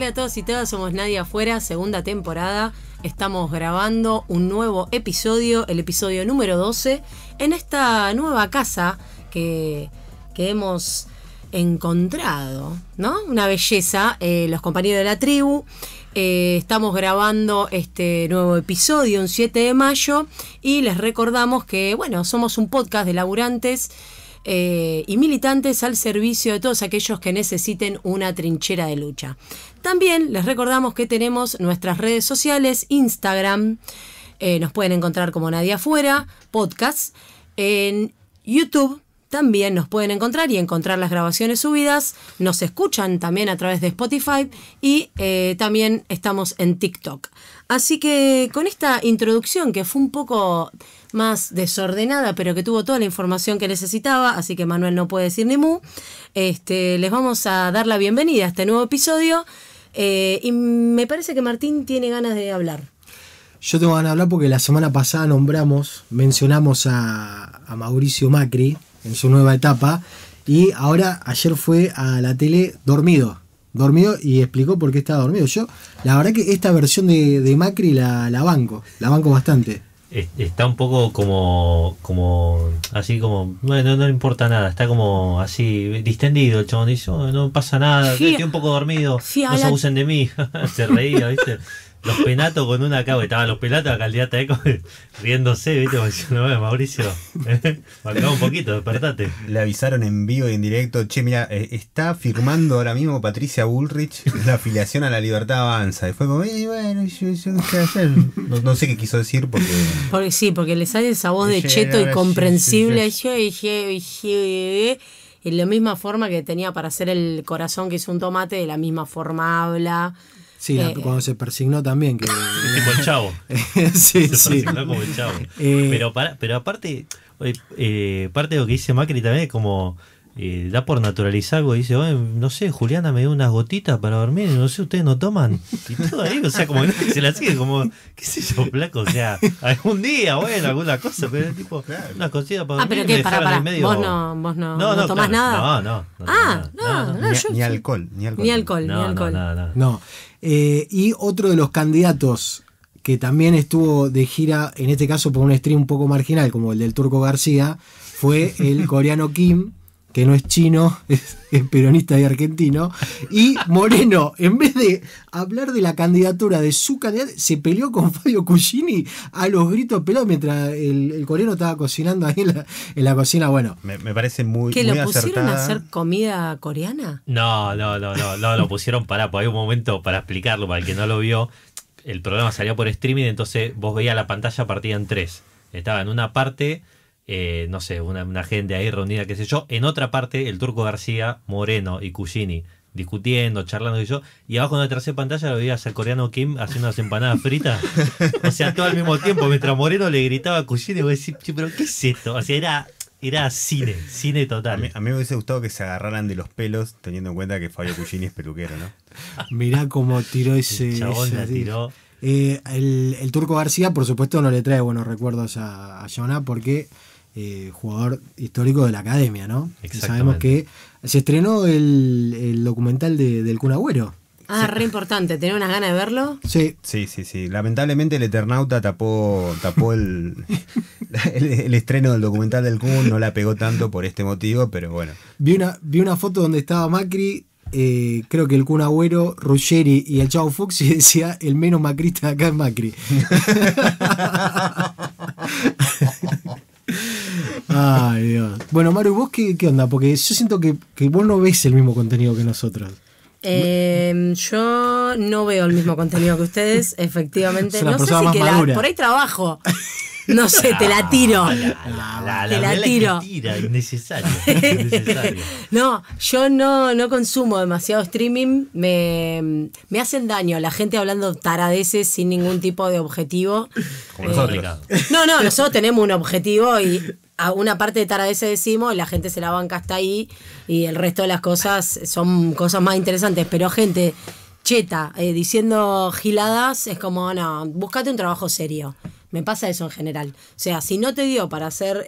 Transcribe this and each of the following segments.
Hola a todos y todas, somos Nadie Afuera, segunda temporada. Estamos grabando un nuevo episodio, el episodio número 12, en esta nueva casa que hemos encontrado, ¿no? Una belleza, los compañeros de la tribu. Estamos grabando este nuevo episodio un 7 de mayo y les recordamos que, bueno, somos un podcast de laburantes y militantes al servicio de todos aquellos que necesiten una trinchera de lucha. También les recordamos que tenemos nuestras redes sociales, Instagram, nos pueden encontrar como Nadie Afuera, podcast, en YouTube también nos pueden encontrar y encontrar las grabaciones subidas, nos escuchan también a través de Spotify y también estamos en TikTok. Así que con esta introducción que fue un poco más desordenada, pero que tuvo toda la información que necesitaba, así que Manuel no puede decir ni mu, les vamos a dar la bienvenida a este nuevo episodio y me parece que Martín tiene ganas de hablar. Yo tengo ganas de hablar porque la semana pasada mencionamos a Mauricio Macri en su nueva etapa y ahora ayer fue a la tele dormido y explicó por qué estaba dormido. Yo la verdad que esta versión de Macri la banco bastante. Está un poco como así como no le importa nada, está como así distendido el chabón, dice no pasa nada, estoy un poco dormido, no se abusen de mí. Se reía, ¿viste? Los penatos con una cabo, estaban los penatos, la candidata Eco riéndose, ¿viste? Como diciendo, Mauricio, acá un poquito, despertate. Le avisaron en vivo y en directo, che, mira, está firmando ahora mismo Patricia Bullrich la afiliación a La Libertad Avanza. Y fue como, bueno, yo qué hacer. No sé qué quiso decir porque le sale esa voz de cheto y comprensible. Y de la misma forma que tenía para hacer el corazón que hizo un tomate, de la misma forma habla. Sí, cuando se persignó también. Que tipo el Chavo. Sí. Se persignó como el Chavo. Pero aparte, parte de lo que dice Macri también es como, da por naturalizar algo. Dice, no sé, Juliana me dio unas gotitas para dormir, no sé, ustedes no toman. Y todo ahí, o sea, como que se la sigue, como, qué sé yo, flaco, o sea, algún día, alguna cosa, pero tipo, unas cositas para dormir. Pero qué, para. Medio... ¿Vos no tomás nada? No. Ni alcohol. No. Y otro de los candidatos que también estuvo de gira, en este caso por un stream un poco marginal, como el del Turco García, fue el coreano Kim, que no es chino, es peronista y argentino. Y Moreno, en vez de hablar de la candidatura de su candidato, se peleó con Fabio Cucini a los gritos pelados mientras el coreano estaba cocinando ahí en la cocina. Bueno, me parece muy ¿que muy lo pusieron acertada. a hacer comida coreana? No, lo pusieron pues hay un momento para explicarlo, para el que no lo vio. El programa salía por streaming, entonces vos veías la pantalla partida en tres. Estaba en una parte, no sé, una gente ahí reunida, qué sé yo. En otra parte, el Turco García, Moreno y Cucini discutiendo, charlando y abajo en la tercera pantalla lo veías al coreano Kim haciendo unas empanadas fritas. O sea, todo al mismo tiempo, mientras Moreno le gritaba a Cucini, y vos decís, pero ¿qué es esto? O sea, era cine total. A mí me hubiese gustado que se agarraran de los pelos, teniendo en cuenta que Fabio Cucini es peluquero, ¿no? Mirá cómo tiró ese... El chabón la tiró. El Turco García, por supuesto, no le trae buenos recuerdos a Jonah porque... jugador histórico de la academia, ¿no? Sabemos que se estrenó el documental del Kun Agüero. Re importante, ¿tenés unas ganas de verlo? Sí. Lamentablemente el Eternauta tapó el estreno del documental del Kun, no la pegó tanto por este motivo, pero bueno. Vi una foto donde estaba Macri, creo que el Kun Agüero, Ruggeri y el Chavo Fox, y decía el menos macrista de acá es Macri. Ay, Dios. Bueno, Maru, ¿vos qué onda? Porque yo siento que vos no ves el mismo contenido que nosotros. Yo no veo el mismo contenido que ustedes, efectivamente. No sé si por ahí trabajo. No sé, te la tiro. Te la tiro. Innecesario. No, yo no consumo demasiado streaming. Me hacen daño la gente hablando taradeces sin ningún tipo de objetivo. Como nosotros. No, nosotros tenemos un objetivo y a una parte de taradeces decimos, la gente se la banca hasta ahí y el resto de las cosas son cosas más interesantes. Pero gente cheta diciendo giladas es como, no, búscate un trabajo serio. Me pasa eso en general. O sea, si no te dio para hacer...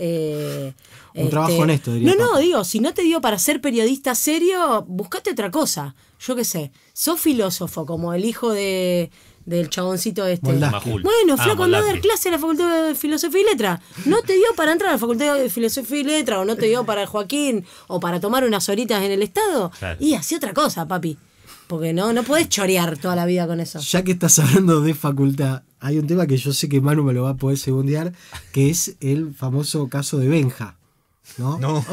un trabajo honesto, diría. No, digo, si no te dio para ser periodista serio, buscate otra cosa. Yo qué sé, sos filósofo, como el hijo del chaboncito este. Bueno, flaco, anda a dar clase a la Facultad de Filosofía y Letra. No te dio para entrar a la Facultad de Filosofía y Letra, o no te dio para el Joaquín, o para tomar unas horitas en el Estado. Claro. Y hacé otra cosa, papi. Porque no podés chorear toda la vida con eso. Ya que estás hablando de facultad, hay un tema que yo sé que Manu me lo va a poder segundear, que es el famoso caso de Benja. No.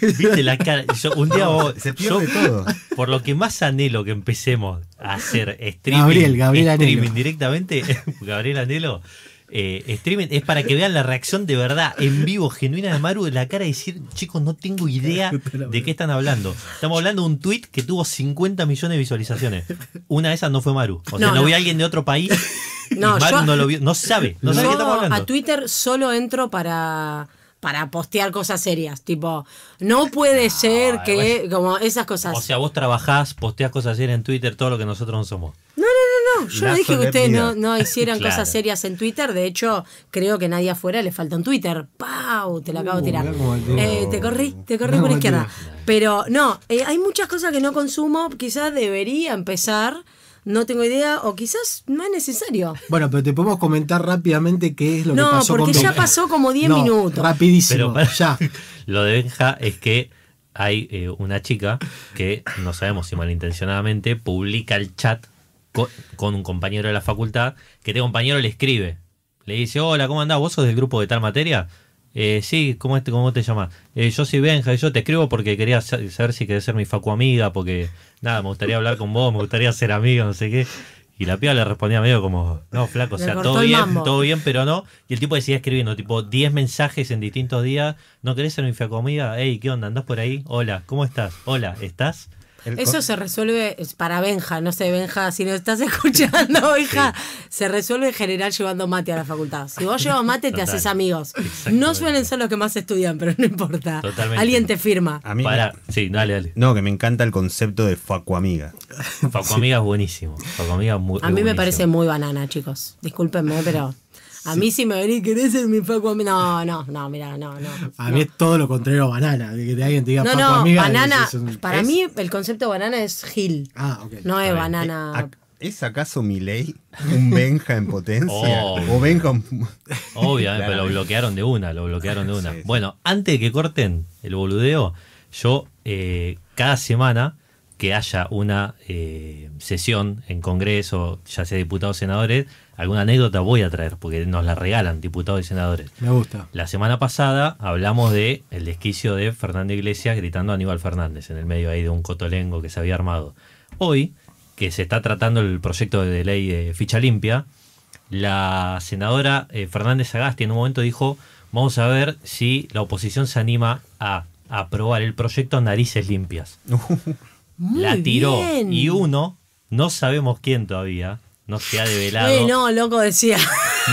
Viste la cara. Un día se pierde todo. Por lo que más anhelo que empecemos a hacer streaming, Gabriel streaming directamente, Gabriel Anhelo, streaming es para que vean la reacción de verdad, en vivo, genuina de Maru, la cara de decir, chicos, no tengo idea de qué están hablando. Estamos hablando de un tweet que tuvo 50 millones de visualizaciones. Una de esas no fue Maru. O sea, no vi a alguien de otro país. Maru no lo vio, no sabe qué estamos hablando. A Twitter solo entro para postear cosas serias, tipo, no puede ser que, como esas cosas. O sea, vos trabajás, posteás cosas serias en Twitter, todo lo que nosotros no somos. No, yo no dije que ustedes no hicieran cosas serias en Twitter, de hecho, creo que nadie afuera le falta un Twitter. ¡Pau! Te la acabo de tirar. Te corrí por izquierda. Pero no, hay muchas cosas que no consumo, quizás debería empezar. No tengo idea, o quizás no es necesario. Bueno, pero te podemos comentar rápidamente qué es lo que pasó con No, porque ya pasó como 10 minutos. Rapidísimo, ya. Lo de Benja es que hay una chica que, no sabemos si malintencionadamente, publica el chat con un compañero de la facultad, que este compañero le escribe. Le dice, hola, ¿cómo andás? ¿Vos sos del grupo de tal materia? Sí, ¿cómo te llamas? Yo soy Benja, y yo te escribo porque quería saber si querés ser mi facu amiga, porque nada, me gustaría hablar con vos, me gustaría ser amigo, no sé qué. Y la piba le respondía medio como, no, flaco, o sea, todo bien, pero no. Y el tipo decía escribiendo, tipo, 10 mensajes en distintos días. ¿No querés ser mi facu amiga? Hey, ¿qué onda? ¿Andás por ahí? Hola, ¿cómo estás? Hola, ¿estás? Eso se resuelve para Benja, no sé, Benja, si nos estás escuchando, hija, se resuelve en general llevando mate a la facultad. Si vos llevas mate, te haces amigos. No suelen ser los que más estudian, pero no importa. Totalmente. Alguien te firma. A mí sí, dale. No, que me encanta el concepto de facuamiga. Facuamiga es buenísimo. Facuamiga a mí me parece muy banana, chicos. Discúlpenme, pero... A mí si me venís, ¿querés ser mi facu amiga? No, mira, no. A mí es todo lo contrario a banana, de que alguien te diga facu amiga. Banana, para mí el concepto de banana es Gil. Okay. No es banana. ¿Es acaso Milei un Benja en potencia? ¿O Benja Obviamente, pero lo bloquearon de una. Sí. Bueno, antes de que corten el boludeo, yo cada semana que haya una sesión en Congreso, ya sea diputados o senadores, alguna anécdota voy a traer, porque nos la regalan diputados y senadores. Me gusta. La semana pasada hablamos de el desquicio de Fernando Iglesias gritando a Aníbal Fernández en el medio ahí de un cotolengo que se había armado. Hoy, que se está tratando el proyecto de ley de ficha limpia, la senadora Fernández Sagasti en un momento dijo, vamos a ver si la oposición se anima a aprobar el proyecto Narices Limpias. La tiró bien. Y uno, no sabemos quién todavía, no se ha develado. No, loco decía.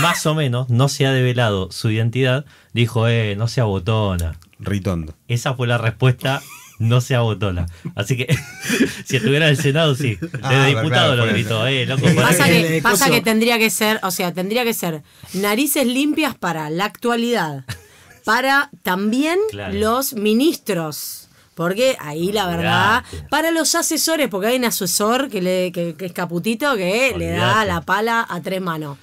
Más o menos, no se ha develado su identidad. Dijo, no sea botona. Ritondo. Esa fue la respuesta, no sea botona. Así que, si estuviera en el Senado, sí. Desde diputado lo gritó, loco. Pasa que tendría que ser, narices limpias para la actualidad. Para también los ministros. Porque ahí la verdad, para los asesores, porque hay un asesor que es Caputito que le da la pala a 3 manos.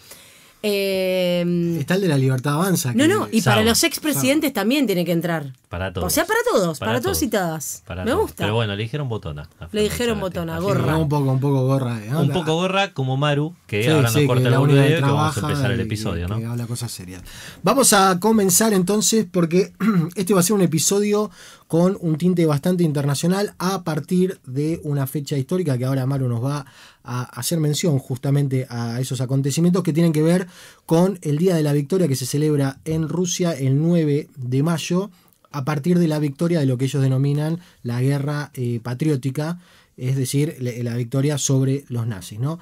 Está el de la Libertad Avanza. Y para los expresidentes también tiene que entrar. Para todos. O sea, para todos y todas. Me gusta. Pero bueno, le dijeron botona. Le dijeron botona, gorra. Un poco gorra. Un poco gorra como Maru, que ahora nos corta el audio que vamos a empezar el episodio, ¿no? Que habla cosas serias. Vamos a comenzar entonces, porque este va a ser un episodio con un tinte bastante internacional a partir de una fecha histórica que ahora Maru nos va a hacer mención justamente a esos acontecimientos que tienen que ver con el Día de la Victoria que se celebra en Rusia el 9 de mayo a partir de la victoria de lo que ellos denominan la guerra patriótica, es decir, la victoria sobre los nazis, ¿no?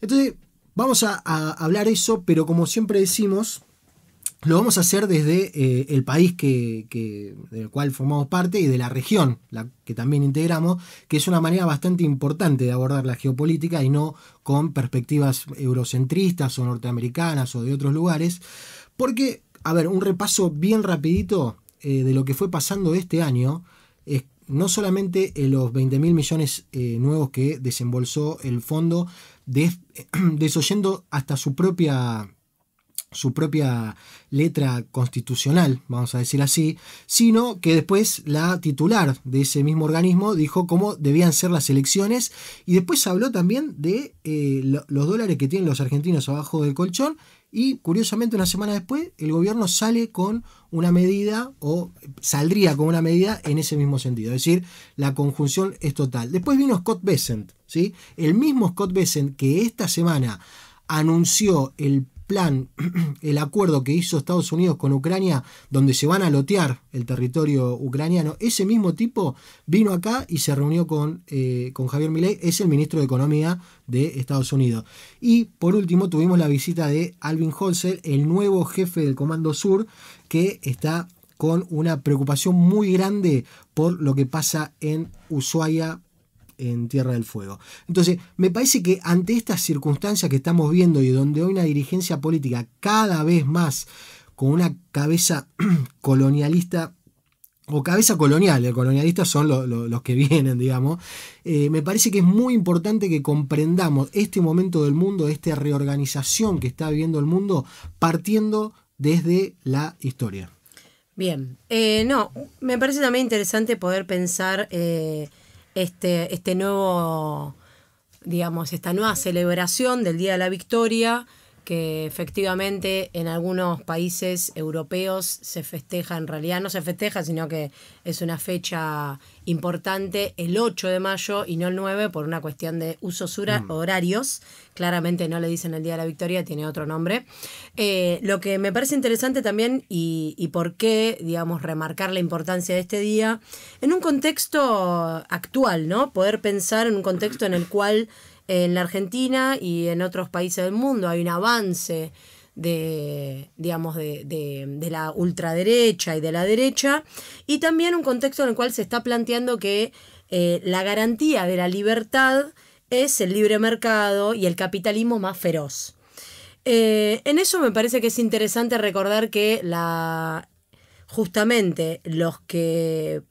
Entonces vamos a hablar eso, pero como siempre decimos, lo vamos a hacer desde el país del cual formamos parte y de la región que también integramos, que es una manera bastante importante de abordar la geopolítica y no con perspectivas eurocentristas o norteamericanas o de otros lugares. Porque, a ver, un repaso bien rapidito de lo que fue pasando este año es no solamente los 20.000 millones nuevos que desembolsó el fondo, desoyendo hasta su propia letra constitucional, vamos a decir así, sino que después la titular de ese mismo organismo dijo cómo debían ser las elecciones y después habló también de los dólares que tienen los argentinos abajo del colchón y curiosamente una semana después el gobierno sale con una medida o saldría con una medida en ese mismo sentido, es decir, la conjunción es total. Después vino Scott Bessent, ¿sí? El mismo Scott Bessent que esta semana anunció el plan, el acuerdo que hizo Estados Unidos con Ucrania, donde se van a lotear el territorio ucraniano, ese mismo tipo vino acá y se reunió con Javier Milei, es el ministro de Economía de Estados Unidos. Y por último tuvimos la visita de Alvin Holzer, el nuevo jefe del Comando Sur, que está con una preocupación muy grande por lo que pasa en Ushuaia, en Tierra del Fuego. Entonces, me parece que ante estas circunstancias que estamos viendo y donde hay una dirigencia política cada vez más con una cabeza colonialista o cabeza colonial, los colonialistas son los que vienen, digamos, me parece que es muy importante que comprendamos este momento del mundo, esta reorganización que está viviendo el mundo, partiendo desde la historia. Bien, me parece también interesante poder pensar este nuevo, digamos, esta nueva celebración del Día de la Victoria, que efectivamente en algunos países europeos se festeja, en realidad no se festeja, sino que es una fecha importante el 8 de mayo y no el 9 por una cuestión de usos horarios. Claramente no le dicen el Día de la Victoria, tiene otro nombre. Lo que me parece interesante también y por qué, digamos, remarcar la importancia de este día en un contexto actual, ¿no? Poder pensar en un contexto en el cual en la Argentina y en otros países del mundo hay un avance de la ultraderecha y de la derecha, y también un contexto en el cual se está planteando que la garantía de la libertad es el libre mercado y el capitalismo más feroz. En eso me parece que es interesante recordar que justamente los que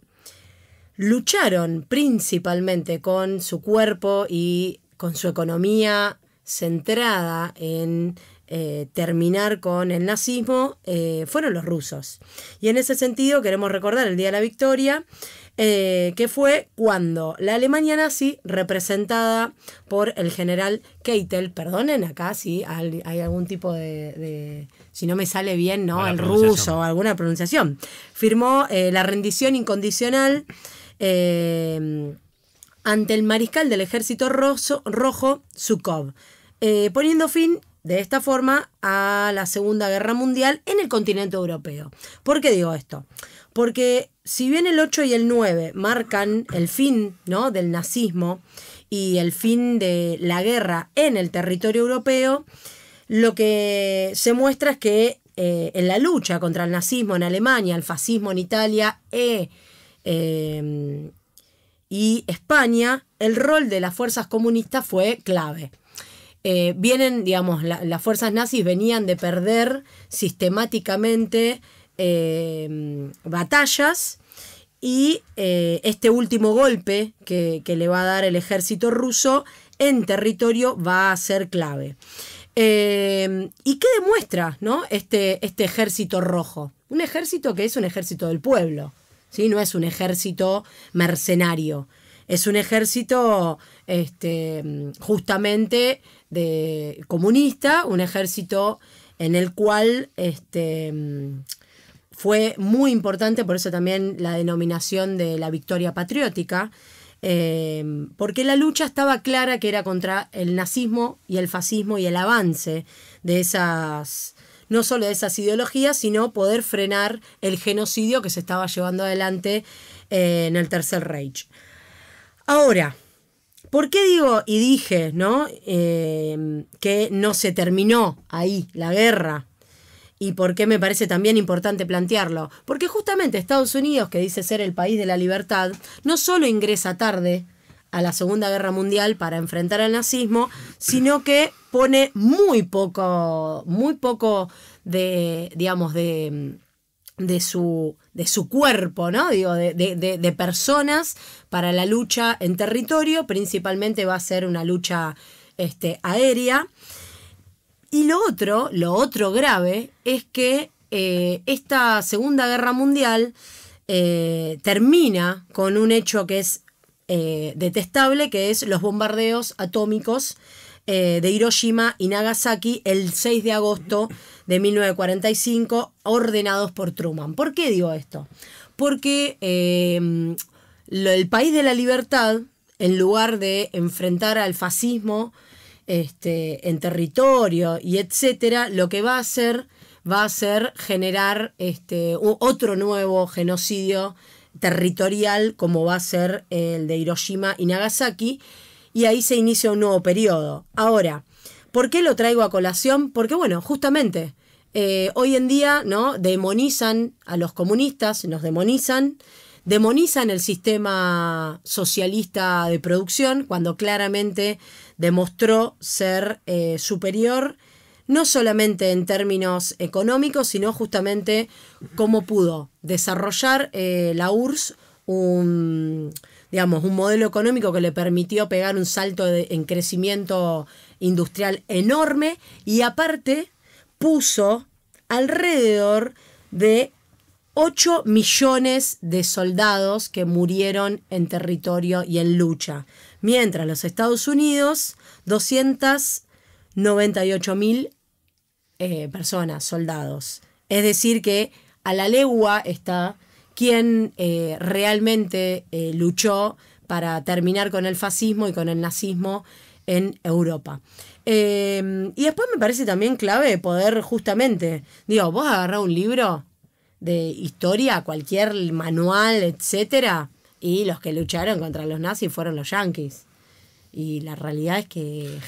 lucharon principalmente con su cuerpo y con su economía centrada en terminar con el nazismo, fueron los rusos. Y en ese sentido queremos recordar el Día de la Victoria, que fue cuando la Alemania nazi, representada por el general Keitel, perdonen acá si hay algún tipo de si no me sale bien, ¿no? El ruso o alguna pronunciación, firmó la rendición incondicional ante el mariscal del ejército rojo, Zhukov, poniendo fin de esta forma a la Segunda Guerra Mundial en el continente europeo. ¿Por qué digo esto? Porque si bien el 8 y el 9 marcan el fin, ¿no?, del nazismo y el fin de la guerra en el territorio europeo, lo que se muestra es que en la lucha contra el nazismo en Alemania, el fascismo en Italia y España, el rol de las fuerzas comunistas fue clave. Las fuerzas nazis venían de perder sistemáticamente batallas, y este último golpe que le va a dar el ejército ruso en territorio va a ser clave. ¿Y qué demuestra, ¿no?, este ejército rojo? Un ejército que es un ejército del pueblo, ¿sí? No es un ejército mercenario, es un ejército justamente de comunista, un ejército en el cual fue muy importante, por eso también la denominación de la victoria patriótica, porque la lucha estaba clara que era contra el nazismo y el fascismo y el avance de esas, no solo de esas ideologías, sino poder frenar el genocidio que se estaba llevando adelante en el Tercer Reich. Ahora, ¿por qué digo y dije, ¿no?, que no se terminó ahí la guerra ¿Y por qué me parece también importante plantearlo? Porque justamente Estados Unidos, que dice ser el país de la libertad, no solo ingresa tarde a la Segunda Guerra Mundial para enfrentar al nazismo, sino que pone muy poco de, digamos, de su cuerpo, ¿no? Digo, de personas para la lucha en territorio. Principalmente va a ser una lucha aérea. Y lo otro grave es que esta Segunda Guerra Mundial termina con un hecho que es detestable, que es los bombardeos atómicos de Hiroshima y Nagasaki el 6 de agosto de 1945, ordenados por Truman. ¿Por qué digo esto? Porque el país de la libertad, en lugar de enfrentar al fascismo en territorio y etcétera, lo que va a hacer generar otro nuevo genocidio territorial, como va a ser el de Hiroshima y Nagasaki, y ahí se inicia un nuevo periodo. Ahora, ¿por qué lo traigo a colación? Porque, bueno, justamente hoy en día, ¿no?, demonizan a los comunistas, nos demonizan el sistema socialista de producción, cuando claramente demostró ser superior, no solamente en términos económicos, sino justamente cómo pudo desarrollar la URSS un modelo económico que le permitió pegar un salto en crecimiento industrial enorme, y aparte puso alrededor de 8 millones de soldados que murieron en territorio y en lucha, mientras los Estados Unidos 298.000 personas, soldados. Es decir que a la legua está quien realmente luchó para terminar con el fascismo y con el nazismo en Europa. Y después me parece también clave poder justamente, vos agarrás un libro de historia, cualquier manual, etcétera, y los que lucharon contra los nazis fueron los yanquis. Y la realidad es que,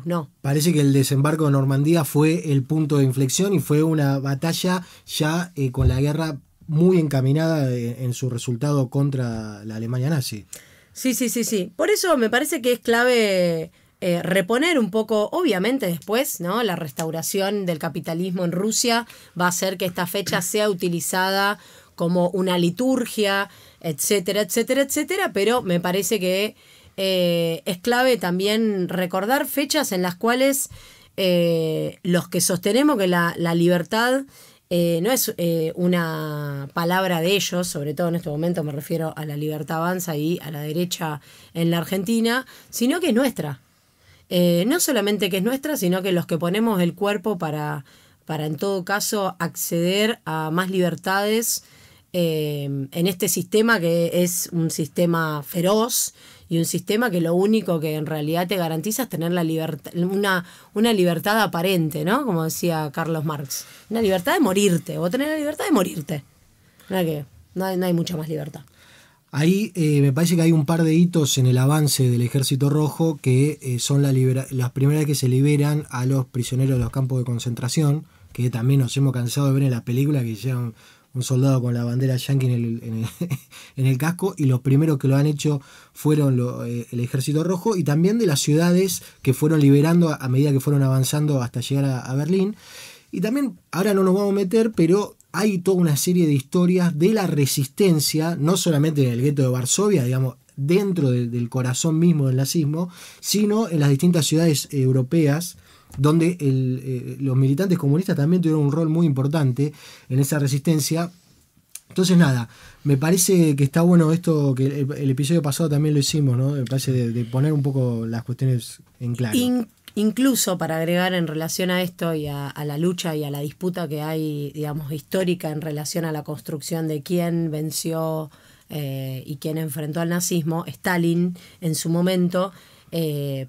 no. Parece que el desembarco de Normandía fue el punto de inflexión y fue una batalla ya con la guerra muy encaminada en su resultado contra la Alemania nazi. Sí. Por eso me parece que es clave reponer un poco, obviamente después, ¿no? La restauración del capitalismo en Rusia va a hacer que esta fecha sea utilizada como una liturgia, etcétera, pero me parece que es clave también recordar fechas en las cuales los que sostenemos que la libertad no es una palabra de ellos, sobre todo en este momento me refiero a la Libertad Avanza y a la derecha en la Argentina, sino que es nuestra. No solamente que es nuestra, sino que los que ponemos el cuerpo para en todo caso acceder a más libertades en este sistema, que es un sistema feroz y un sistema que lo único que en realidad te garantiza es tener la libertad, una libertad aparente, ¿no? Como decía Carlos Marx. Una libertad de morirte. Vos tenés la libertad de morirte. No hay mucha más libertad. Ahí me parece que hay un par de hitos en el avance del Ejército Rojo que son las primeras que se liberan a los prisioneros de los campos de concentración, que también nos hemos cansado de ver en las películas, que llevan un soldado con la bandera yanqui en el casco, y los primeros que lo han hecho fueron el Ejército Rojo, y también de las ciudades que fueron liberando a medida que fueron avanzando hasta llegar a Berlín. Y también, ahora no nos vamos a meter, pero hay toda una serie de historias de la resistencia, no solamente en el gueto de Varsovia, digamos, dentro del corazón mismo del nazismo, sino en las distintas ciudades europeas, donde los militantes comunistas también tuvieron un rol muy importante en esa resistencia. Entonces nada, me parece que está bueno esto, que el episodio pasado también lo hicimos, ¿no? Me parece de poner un poco las cuestiones en claro. Incluso para agregar en relación a esto y a la lucha y a la disputa que hay, digamos, histórica en relación a la construcción de quién venció y quién enfrentó al nazismo, Stalin en su momento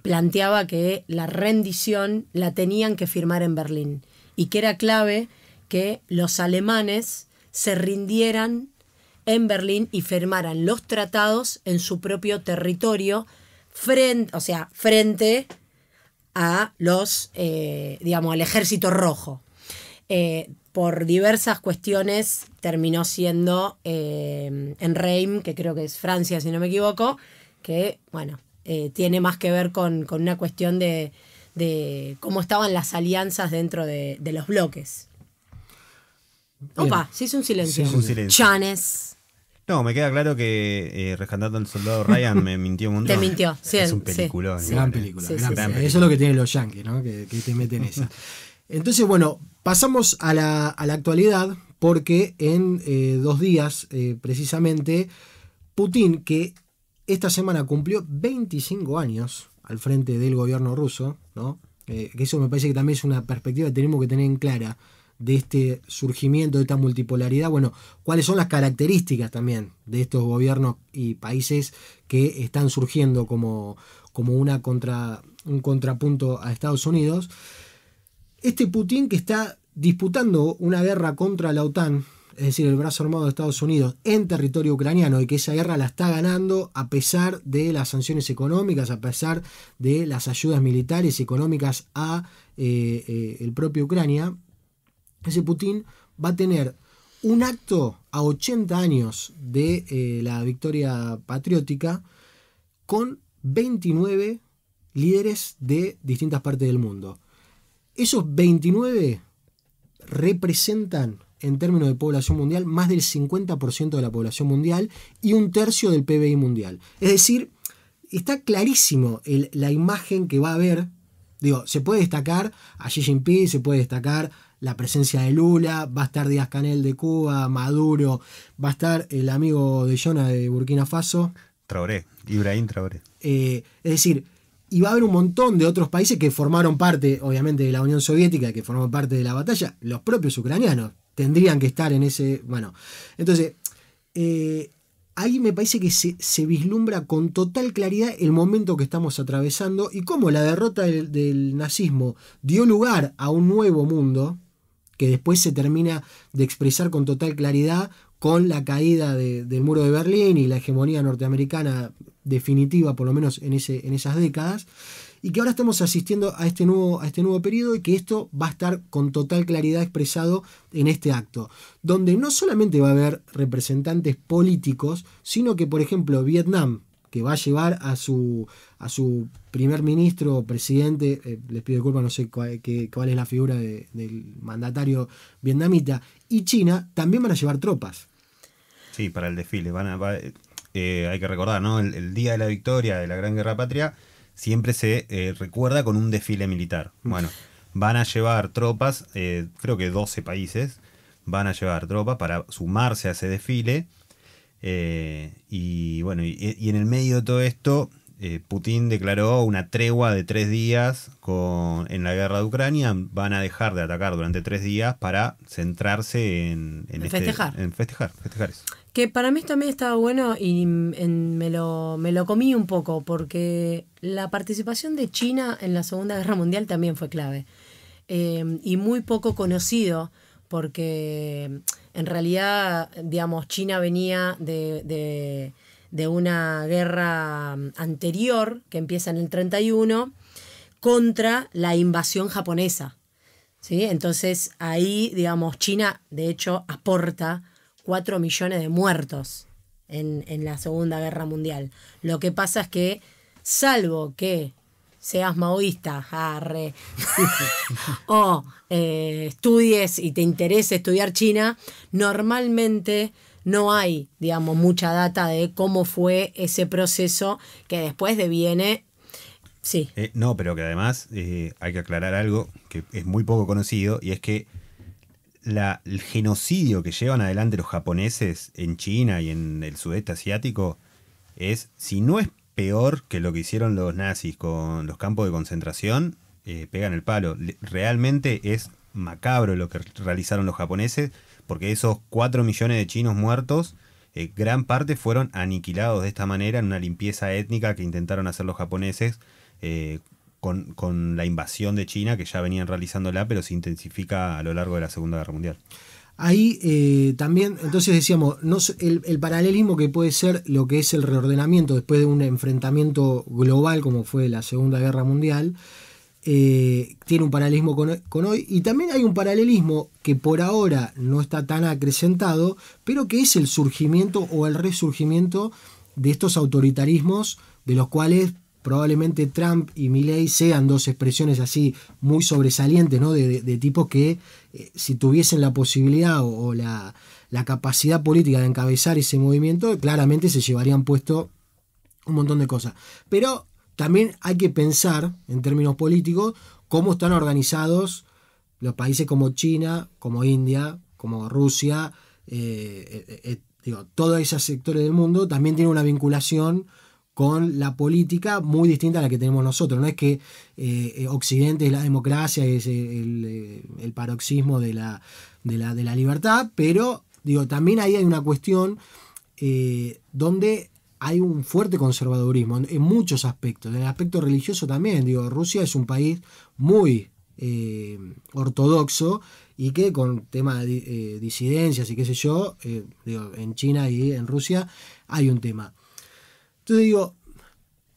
planteaba que la rendición la tenían que firmar en Berlín y que era clave que los alemanes se rindieran en Berlín y firmaran los tratados en su propio territorio frente a los, al Ejército Rojo. por diversas cuestiones terminó siendo en Reims, que creo que es Francia, si no me equivoco, que, bueno, tiene más que ver con una cuestión de cómo estaban las alianzas dentro de los bloques. Opa, se hizo un silencio. Sí, un silencio. Chanes. No, me queda claro que Rescatando al Soldado Ryan me mintió un montón. Te mintió, sí. Es un peliculón. Sí. Gran película. Sí, gran sí, película. sí. Eso es lo que tienen los yankees, ¿no? Que te meten esa. Entonces, bueno, pasamos a la actualidad, porque en 2 días, precisamente, Putin, que esta semana cumplió 25 años al frente del gobierno ruso, ¿no? Que eso me parece que también es una perspectiva que tenemos que tener en clara de este surgimiento, de esta multipolaridad. Bueno, cuáles son las características también de estos gobiernos y países que están surgiendo como un contrapunto a Estados Unidos. Este Putin, que está disputando una guerra contra la OTAN, es decir, el brazo armado de Estados Unidos, en territorio ucraniano, y que esa guerra la está ganando a pesar de las sanciones económicas, a pesar de las ayudas militares y económicas a el propio Ucrania. Ese Putin va a tener un acto a 80 años de la victoria patriótica con 29 líderes de distintas partes del mundo. Esos 29 representan, en términos de población mundial, más del 50% de la población mundial y 1/3 del PBI mundial. Es decir, está clarísimo la imagen que va a haber. Digo, se puede destacar a Xi Jinping, se puede destacar la presencia de Lula, va a estar Díaz-Canel de Cuba, Maduro, va a estar el amigo de Jonah de Burkina Faso. Traoré, Ibrahim Traoré. Es decir, y va a haber un montón de otros países que formaron parte, obviamente, de la Unión Soviética, que formaron parte de la batalla. Los propios ucranianos tendrían que estar en ese... Bueno, entonces, ahí me parece que se vislumbra con total claridad el momento que estamos atravesando y cómo la derrota del nazismo dio lugar a un nuevo mundo que después se termina de expresar con total claridad con la caída del muro de Berlín y la hegemonía norteamericana definitiva, por lo menos en esas décadas, y que ahora estamos asistiendo a este nuevo periodo, y que esto va a estar con total claridad expresado en este acto, donde no solamente va a haber representantes políticos, sino que, por ejemplo, Vietnam, que va a llevar a su primer ministro o presidente, les pido disculpas, no sé cuál es la figura del mandatario vietnamita, y China también van a llevar tropas. Sí, para el desfile. Hay que recordar, ¿no? El día de la victoria de la Gran Guerra Patria siempre se recuerda con un desfile militar. Bueno, van a llevar tropas, creo que 12 países van a llevar tropas para sumarse a ese desfile. Y bueno, y en el medio de todo esto, Putin declaró una tregua de 3 días en la guerra de Ucrania. Van a dejar de atacar durante 3 días para centrarse en festejar eso. Que para mí también estaba bueno, y me lo comí un poco, porque la participación de China en la Segunda Guerra Mundial también fue clave, y muy poco conocido, porque en realidad, digamos, China venía de una guerra anterior, que empieza en el 31, contra la invasión japonesa, ¿sí? Entonces ahí, digamos, China de hecho aporta 4 millones de muertos en la Segunda Guerra Mundial. Lo que pasa es que, salvo que seas maoísta, o estudies y te interese estudiar China, normalmente no hay, digamos, mucha data de cómo fue ese proceso que después deviene... Sí. No, pero que además hay que aclarar algo que es muy poco conocido, y es que el genocidio que llevan adelante los japoneses en China y en el sudeste asiático es, si no es peor que lo que hicieron los nazis con los campos de concentración, pegan el palo. Realmente es macabro lo que realizaron los japoneses, porque esos 4 millones de chinos muertos, gran parte fueron aniquilados de esta manera en una limpieza étnica que intentaron hacer los japoneses con la invasión de China, que ya venían realizándola, pero se intensifica a lo largo de la Segunda Guerra Mundial. Ahí también, entonces decíamos, el paralelismo que puede ser lo que es el reordenamiento después de un enfrentamiento global como fue la Segunda Guerra Mundial, tiene un paralelismo con hoy, y también hay un paralelismo que por ahora no está tan acrecentado, pero que es el surgimiento o el resurgimiento de estos autoritarismos, de los cuales probablemente Trump y Milei sean dos expresiones así muy sobresalientes, ¿no? de tipos que si tuviesen la posibilidad o la capacidad política de encabezar ese movimiento, claramente se llevarían puesto un montón de cosas. Pero también hay que pensar, en términos políticos, cómo están organizados los países como China, como India, como Rusia, todos esos sectores del mundo también tienen una vinculación con la política muy distinta a la que tenemos nosotros. No es que Occidente es la democracia, es el paroxismo de la libertad, pero también ahí hay una cuestión donde hay un fuerte conservadurismo en muchos aspectos. En el aspecto religioso también. Rusia es un país muy ortodoxo y que con temas de disidencias y qué sé yo, en China y en Rusia hay un tema. Entonces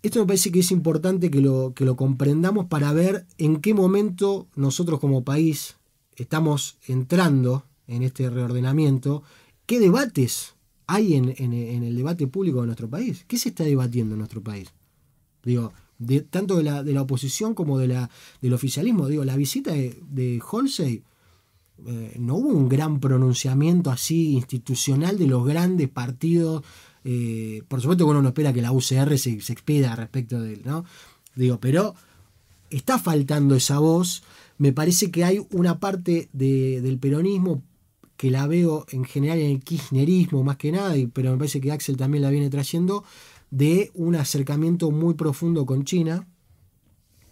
esto me parece que es importante que lo comprendamos para ver en qué momento nosotros como país estamos entrando en este reordenamiento, qué debates hay en el debate público de nuestro país, qué se está debatiendo en nuestro país. Tanto de la oposición como del oficialismo. La visita de Halsey, no hubo un gran pronunciamiento así institucional de los grandes partidos. Por supuesto que uno no espera que la UCR se expida respecto de él, ¿no? Pero está faltando esa voz. Me parece que hay una parte del peronismo que la veo en general en el kirchnerismo más que nada, pero me parece que Axel también la viene trayendo, de un acercamiento muy profundo con China,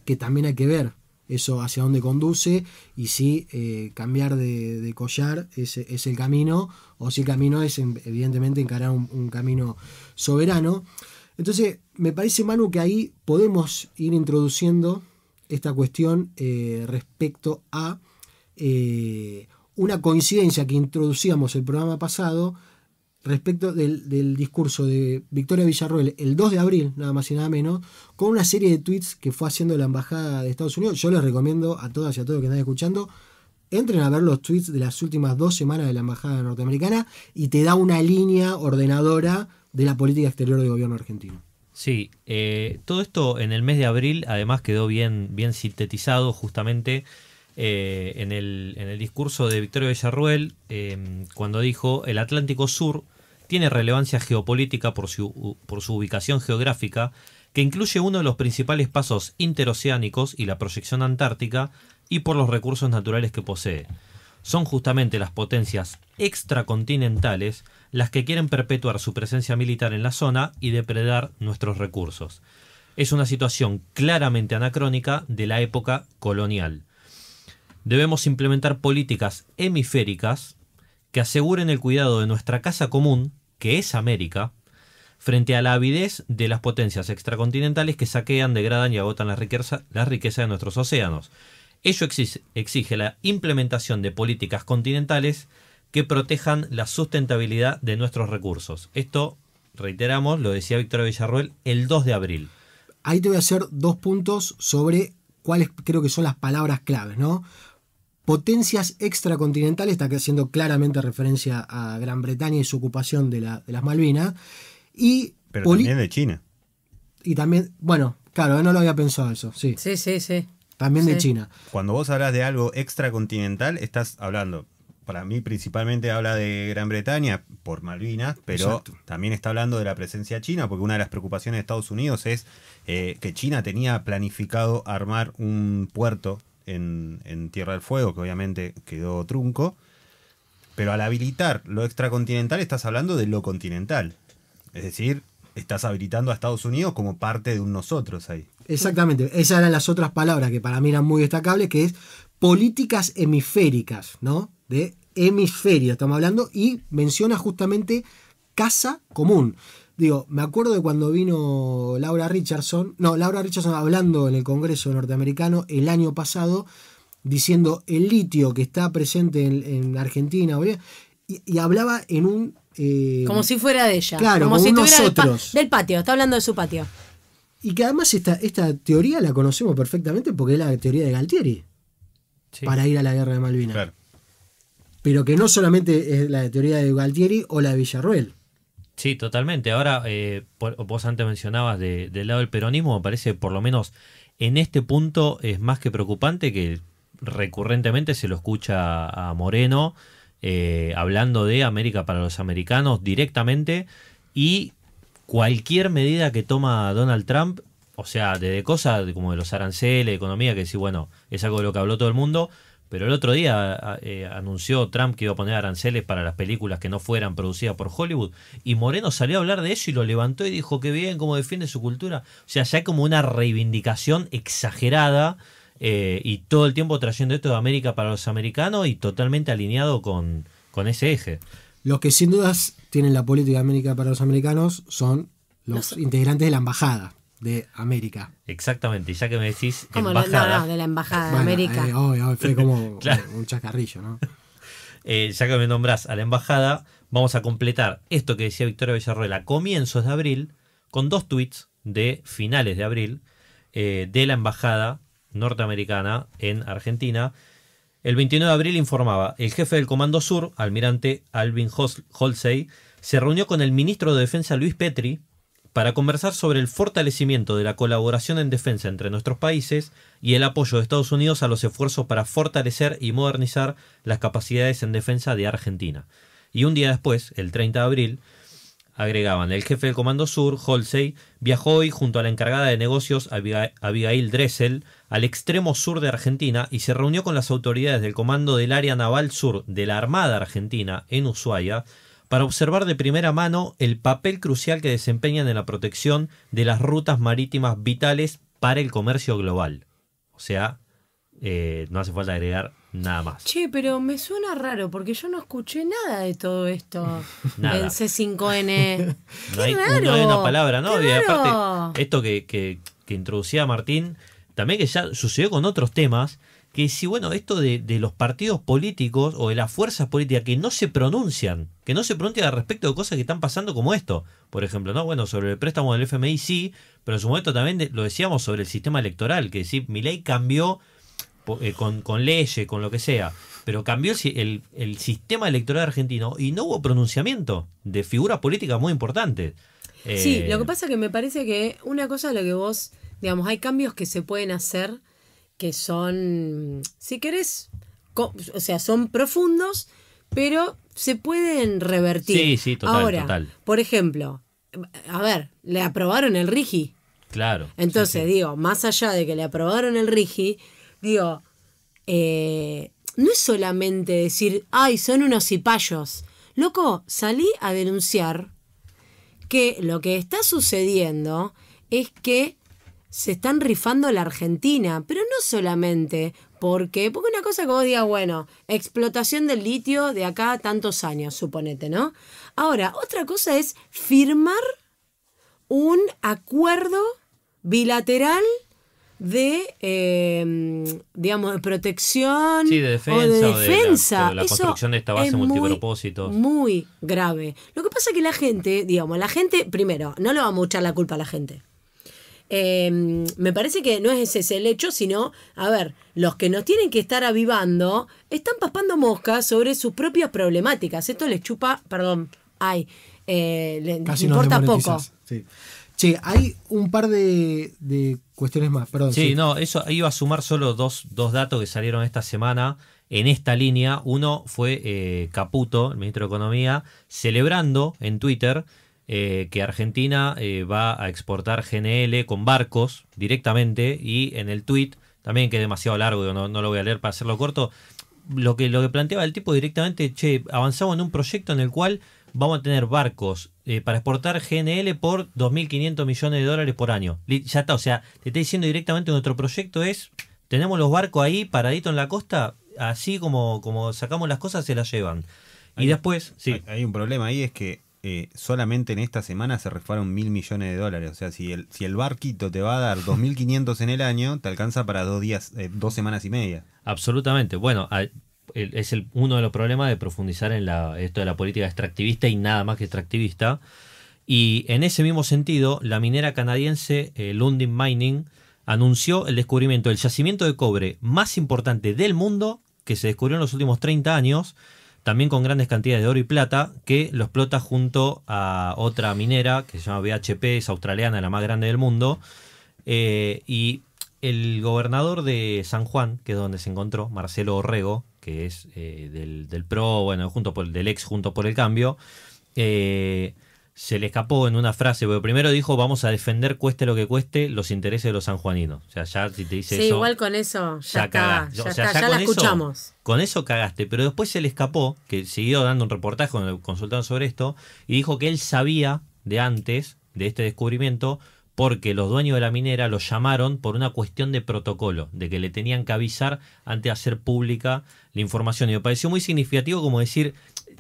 que también hay que ver eso hacia dónde conduce y si cambiar de collar es el camino, o si el camino es evidentemente encarar un camino soberano. Entonces me parece, Manu, que ahí podemos ir introduciendo esta cuestión respecto a una coincidencia que introducíamos el programa pasado respecto del discurso de Victoria Villarroel el 2 de abril, nada más y nada menos, con una serie de tweets que fue haciendo la Embajada de Estados Unidos. Yo les recomiendo a todas y a todos que están escuchando, entren a ver los tweets de las últimas 2 semanas de la Embajada norteamericana y te da una línea ordenadora de la política exterior del gobierno argentino. Sí, todo esto en el mes de abril además quedó bien sintetizado justamente en el discurso de Victoria Villarroel, cuando dijo: el Atlántico Sur tiene relevancia geopolítica por su ubicación geográfica, que incluye uno de los principales pasos interoceánicos y la proyección antártica, y por los recursos naturales que posee. Son justamente las potencias extracontinentales las que quieren perpetuar su presencia militar en la zona y depredar nuestros recursos. Es una situación claramente anacrónica de la época colonial. Debemos implementar políticas hemisféricas que aseguren el cuidado de nuestra casa común, que es América, frente a la avidez de las potencias extracontinentales que saquean, degradan y agotan la riqueza de nuestros océanos. Ello exige la implementación de políticas continentales que protejan la sustentabilidad de nuestros recursos. Esto, reiteramos, lo decía Victoria Villarroel el 2 de abril. Ahí te voy a hacer 2 puntos sobre cuáles creo que son las palabras claves, ¿no? Potencias extracontinentales, está haciendo claramente referencia a Gran Bretaña y su ocupación de las Malvinas. Pero también de China. Y también, bueno, claro, no lo había pensado eso, sí. Sí. También de China. Cuando vos hablas de algo extracontinental, estás hablando, para mí principalmente habla de Gran Bretaña por Malvinas, pero exacto, también está hablando de la presencia china, porque una de las preocupaciones de Estados Unidos es que China tenía planificado armar un puerto en Tierra del Fuego, que obviamente quedó trunco, pero al habilitar lo extracontinental estás hablando de lo continental, es decir, estás habilitando a Estados Unidos como parte de un nosotros ahí. Exactamente, esas eran las otras palabras que para mí eran muy destacables, que es políticas hemisféricas, ¿no? De hemisferio estamos hablando, y menciona justamente casa común. Me acuerdo de cuando vino Laura Richardson hablando en el Congreso norteamericano el año pasado, diciendo el litio que está presente en Argentina, y hablaba en un... como si fuera de ella. Claro, como si estuviera nosotros. Del patio, está hablando de su patio. Y que además esta teoría la conocemos perfectamente porque es la teoría de Galtieri para ir a la guerra de Malvinas. Claro. Pero que no solamente es la teoría de Galtieri o la de Villarroel. Sí, totalmente. Ahora, vos antes mencionabas del lado del peronismo, me parece por lo menos en este punto es más que preocupante que recurrentemente se lo escucha a Moreno hablando de América para los americanos directamente, y cualquier medida que toma Donald Trump, o sea, desde cosas como de los aranceles, economía, que sí, bueno, es algo de lo que habló todo el mundo, pero el otro día anunció Trump que iba a poner aranceles para las películas que no fueran producidas por Hollywood, y Moreno salió a hablar de eso y lo levantó y dijo que bien, cómo defiende su cultura. O sea, ya hay como una reivindicación exagerada y todo el tiempo trayendo esto de América para los americanos y totalmente alineado con ese eje. Los que sin dudas tienen la política de América para los americanos son los integrantes de la embajada de América. Exactamente, y ya que me decís embajada. No, de la embajada de América. Fue como claro, un chascarrillo, ¿no? Ya que me nombrás a la embajada, vamos a completar esto que decía Victoria Villarroel a comienzos de abril con 2 tweets de finales de abril de la embajada norteamericana en Argentina. El 29 de abril informaba: el jefe del Comando Sur, almirante Alvin Halsey, se reunió con el ministro de Defensa Luis Petri para conversar sobre el fortalecimiento de la colaboración en defensa entre nuestros países y el apoyo de Estados Unidos a los esfuerzos para fortalecer y modernizar las capacidades en defensa de Argentina. Y un día después, el 30 de abril, agregaban: el jefe del Comando Sur, Halsey, viajó hoy junto a la encargada de negocios Abigail Dressel al extremo sur de Argentina y se reunió con las autoridades del Comando del Área Naval Sur de la Armada Argentina en Ushuaia para observar de primera mano el papel crucial que desempeñan en la protección de las rutas marítimas vitales para el comercio global. O sea, no hace falta agregar nada más. Che, pero me suena raro porque yo no escuché nada de todo esto en C5N. No hay una palabra, ¿no? Y aparte, esto que introducía Martín, también que ya sucedió con otros temas, que si, bueno, esto de los partidos políticos o de las fuerzas políticas que no se pronuncian al respecto de cosas que están pasando como esto, por ejemplo, ¿no? Bueno, sobre el préstamo del FMI sí, pero en su momento también lo decíamos sobre el sistema electoral, que sí, Milei cambió con leyes, con lo que sea, pero cambió el sistema electoral argentino y no hubo pronunciamiento de figuras políticas muy importantes. Sí, lo que pasa es que me parece que una cosa es lo que vos, digamos, hay cambios que se pueden hacer que son, si querés, o sea, son profundos, pero se pueden revertir. Sí, total. Ahora, por ejemplo, a ver, le aprobaron el RIGI. Claro. Entonces, digo, más allá de que le aprobaron el RIGI, digo, no es solamente decir, ay, son unos cipayos. Loco, salí a denunciar que lo que está sucediendo es que se están rifando la Argentina, pero no solamente porque una cosa que vos digas, bueno, explotación del litio de acá a tantos años, suponete, ¿no? Ahora, otra cosa es firmar un acuerdo bilateral de, digamos, de protección, sí, de defensa, o de defensa. O de la construcción de esta base multipropósitos. Muy grave. Lo que pasa es que la gente, primero, no le vamos a echar la culpa a la gente. Me parece que no es ese el hecho, sino, a ver, los que nos tienen que estar avivando están paspando moscas sobre sus propias problemáticas. Esto les chupa, les importa poco. Sí. Che, hay un par de cuestiones más, perdón. Sí, no, eso iba a sumar solo dos datos que salieron esta semana en esta línea. Uno fue Caputo, el ministro de Economía, celebrando en Twitter que Argentina va a exportar GNL con barcos directamente, y en el tweet, también que es demasiado largo, no lo voy a leer para hacerlo corto, lo que planteaba el tipo directamente: che, avanzamos en un proyecto en el cual vamos a tener barcos para exportar GNL por $2.500 millones por año. Ya está, o sea, te está diciendo directamente: nuestro proyecto es, tenemos los barcos ahí paraditos en la costa, así como sacamos las cosas se las llevan. Y después, sí. Hay un problema ahí, es que solamente en esta semana se rifaron $1.000 millones. O sea, si el barquito te va a dar 2.500 en el año, te alcanza para 2 semanas y media. Absolutamente. Bueno, es uno de los problemas de profundizar en esto de la política extractivista y nada más que extractivista. Y en ese mismo sentido, la minera canadiense Lundin Mining anunció el descubrimiento del yacimiento de cobre más importante del mundo que se descubrió en los últimos 30 años, también con grandes cantidades de oro y plata, que lo explota junto a otra minera que se llama BHP, es australiana, la más grande del mundo. Y el gobernador de San Juan, que es donde se encontró, Marcelo Orrego, que es del PRO, bueno, del ex Juntos por el Cambio, se le escapó en una frase, porque primero dijo: vamos a defender cueste lo que cueste los intereses de los sanjuaninos. O sea, ya si te dice sí, eso, igual con eso ya está, ya la escuchamos. Con eso cagaste, pero después se le escapó, que siguió dando un reportaje consultando sobre esto, y dijo que él sabía de antes de este descubrimiento porque los dueños de la minera lo llamaron por una cuestión de protocolo, de que le tenían que avisar antes de hacer pública la información. Y me pareció muy significativo como decir,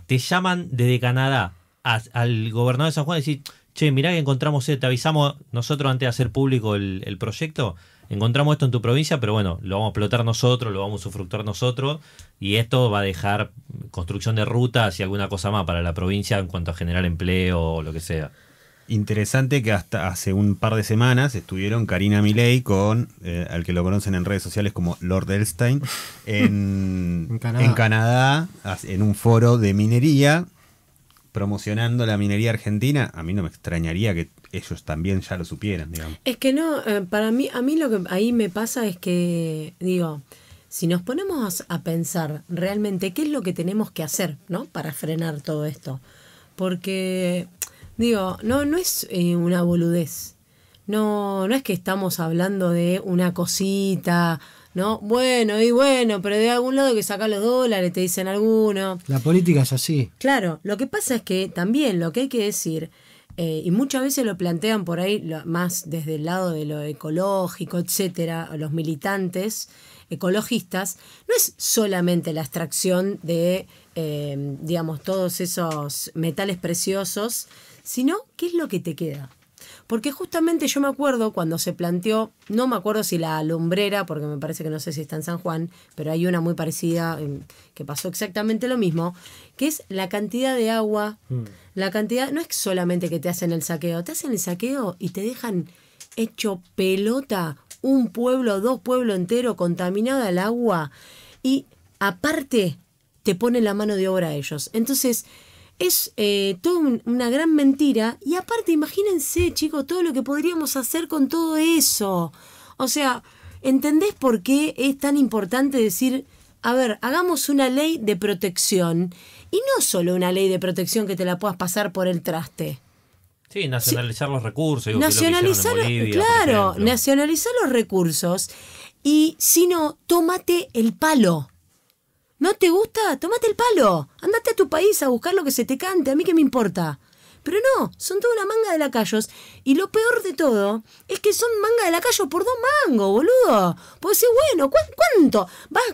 te llaman desde Canadá al gobernador de San Juan y decir: che, mirá que encontramos te avisamos nosotros antes de hacer público el proyecto, encontramos esto en tu provincia, pero bueno, lo vamos a explotar nosotros, lo vamos a usufructuar nosotros, y esto va a dejar construcción de rutas y alguna cosa más para la provincia en cuanto a generar empleo o lo que sea. Interesante que hasta hace un par de semanas estuvieron Karina Milei con, al que lo conocen en redes sociales como Lord Elstein, en Canadá, en un foro de minería, promocionando la minería argentina. A mí no me extrañaría que ellos también ya lo supieran, digamos. Es que no, a mí lo que ahí me pasa es que, digo, si nos ponemos a pensar realmente qué es lo que tenemos que hacer, ¿no?, para frenar todo esto. Porque, digo, no es una boludez. No es que estamos hablando de una cosita, ¿no? Bueno, pero de algún lado hay que sacar los dólares, te dicen algunos. La política es así. Claro, lo que pasa es que también lo que hay que decir, y muchas veces lo plantean por ahí más desde el lado de lo ecológico, etcétera, los militantes ecologistas, no es solamente la extracción de, digamos, todos esos metales preciosos, sino qué es lo que te queda. Porque justamente yo me acuerdo cuando se planteó, no me acuerdo si la Lumbrera, porque me parece que no sé si está en San Juan, pero hay una muy parecida que pasó exactamente lo mismo, que es la cantidad de agua, la cantidad, no es solamente que te hacen el saqueo, te hacen el saqueo y te dejan hecho pelota un pueblo, 2 pueblos enteros contaminado al agua, y aparte te ponen la mano de obra a ellos. Entonces es toda una gran mentira, y aparte imagínense, chicos, todo lo que podríamos hacer con todo eso. O sea, ¿entendés por qué es tan importante decir, a ver, hagamos una ley de protección, y no solo una ley de protección que te la puedas pasar por el traste? Sí, nacionalizar los recursos. Nacionalizar, claro, nacionalizar los recursos, y si no, tómate el palo. ¿No te gusta? Tómate el palo. Andate a tu país a buscar lo que se te cante. A mí qué me importa. Pero no, son toda una manga de lacayos. Y lo peor de todo es que son manga de lacayos por 2 mangos, boludo. Porque decís, bueno,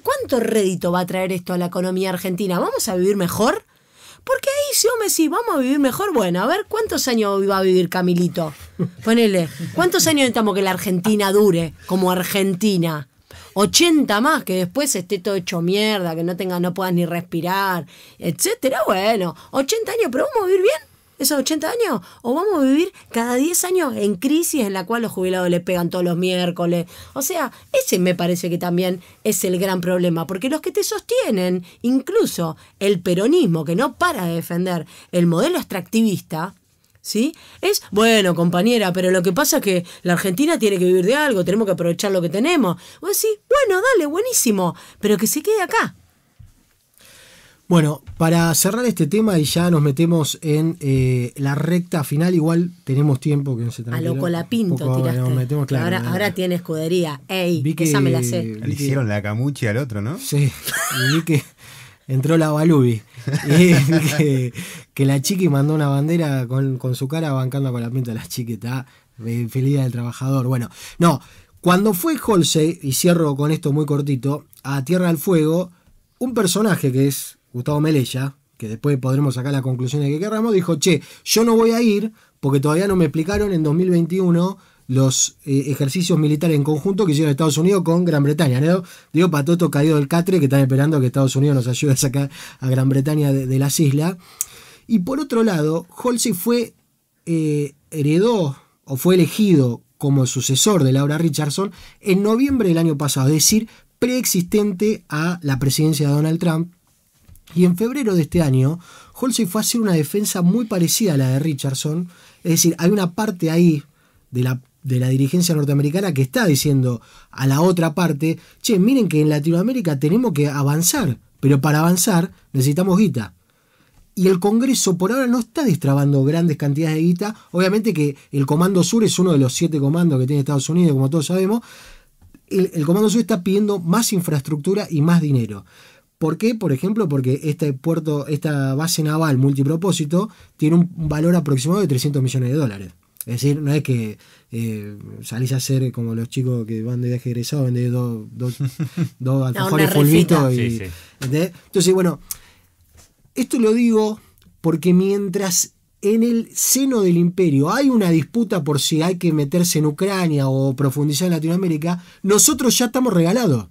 ¿cuánto rédito va a traer esto a la economía argentina? ¿Vamos a vivir mejor? Porque ahí si vos me decís, vamos a vivir mejor, bueno, a ver, ¿cuántos años va a vivir Camilito? Ponele, ¿cuántos años necesitamos que la Argentina dure como Argentina? 80 más, que después esté todo hecho mierda, que no puedas ni respirar, etcétera. Bueno, 80 años, pero ¿vamos a vivir bien esos 80 años? ¿O vamos a vivir cada 10 años en crisis en la cual los jubilados le pegan todos los miércoles? O sea, ese me parece que también es el gran problema, porque los que te sostienen, incluso el peronismo, que no para de defender el modelo extractivista, ¿sí? Es, bueno, compañera, pero lo que pasa es que la Argentina tiene que vivir de algo, tenemos que aprovechar lo que tenemos. Vos decís, bueno, dale, buenísimo, pero que se quede acá. Bueno, para cerrar este tema y ya nos metemos en la recta final, igual tenemos tiempo, que no se tranquila. A lo Colapinto tiraste. Nos metemos, claro, ahora tiene escudería. Ey, que esa me la sé. Le hicieron la camuchi al otro, ¿no? Sí, y vi que entró la Balubi. Y que la Chiqui mandó una bandera con su cara bancando con la pinta de la Chiqui. Está feliz del trabajador. Bueno, no, cuando fue Halsey, y cierro con esto muy cortito, a Tierra del Fuego, un personaje que es Gustavo Melella, que después podremos sacar la conclusión de que querramos, dijo, che, yo no voy a ir porque todavía no me explicaron en 2021 los ejercicios militares en conjunto que hicieron Estados Unidos con Gran Bretaña, ¿no? Digo, patoto caído del catre, que están esperando que Estados Unidos nos ayude a sacar a Gran Bretaña de las islas. Y por otro lado, Halsey fue heredó o fue elegido como sucesor de Laura Richardson en noviembre del año pasado, es decir, preexistente a la presidencia de Donald Trump. Y en febrero de este año, Halsey fue a hacer una defensa muy parecida a la de Richardson. Es decir, hay una parte ahí de la dirigencia norteamericana que está diciendo a la otra parte, che, miren que en Latinoamérica tenemos que avanzar, pero para avanzar necesitamos guita. Y el Congreso por ahora no está destrabando grandes cantidades de guita. Obviamente que el Comando Sur es uno de los 7 comandos que tiene Estados Unidos, como todos sabemos. El Comando Sur está pidiendo más infraestructura y más dinero. ¿Por qué? Por ejemplo, porque esta base naval multipropósito tiene un valor aproximado de $300 millones. Es decir, no es que salís a hacer como los chicos que van de viaje egresado, venden dos alfajores fulvitos. Sí. Entonces, bueno, esto lo digo porque mientras en el seno del imperio hay una disputa por si hay que meterse en Ucrania o profundizar en Latinoamérica, nosotros ya estamos regalados.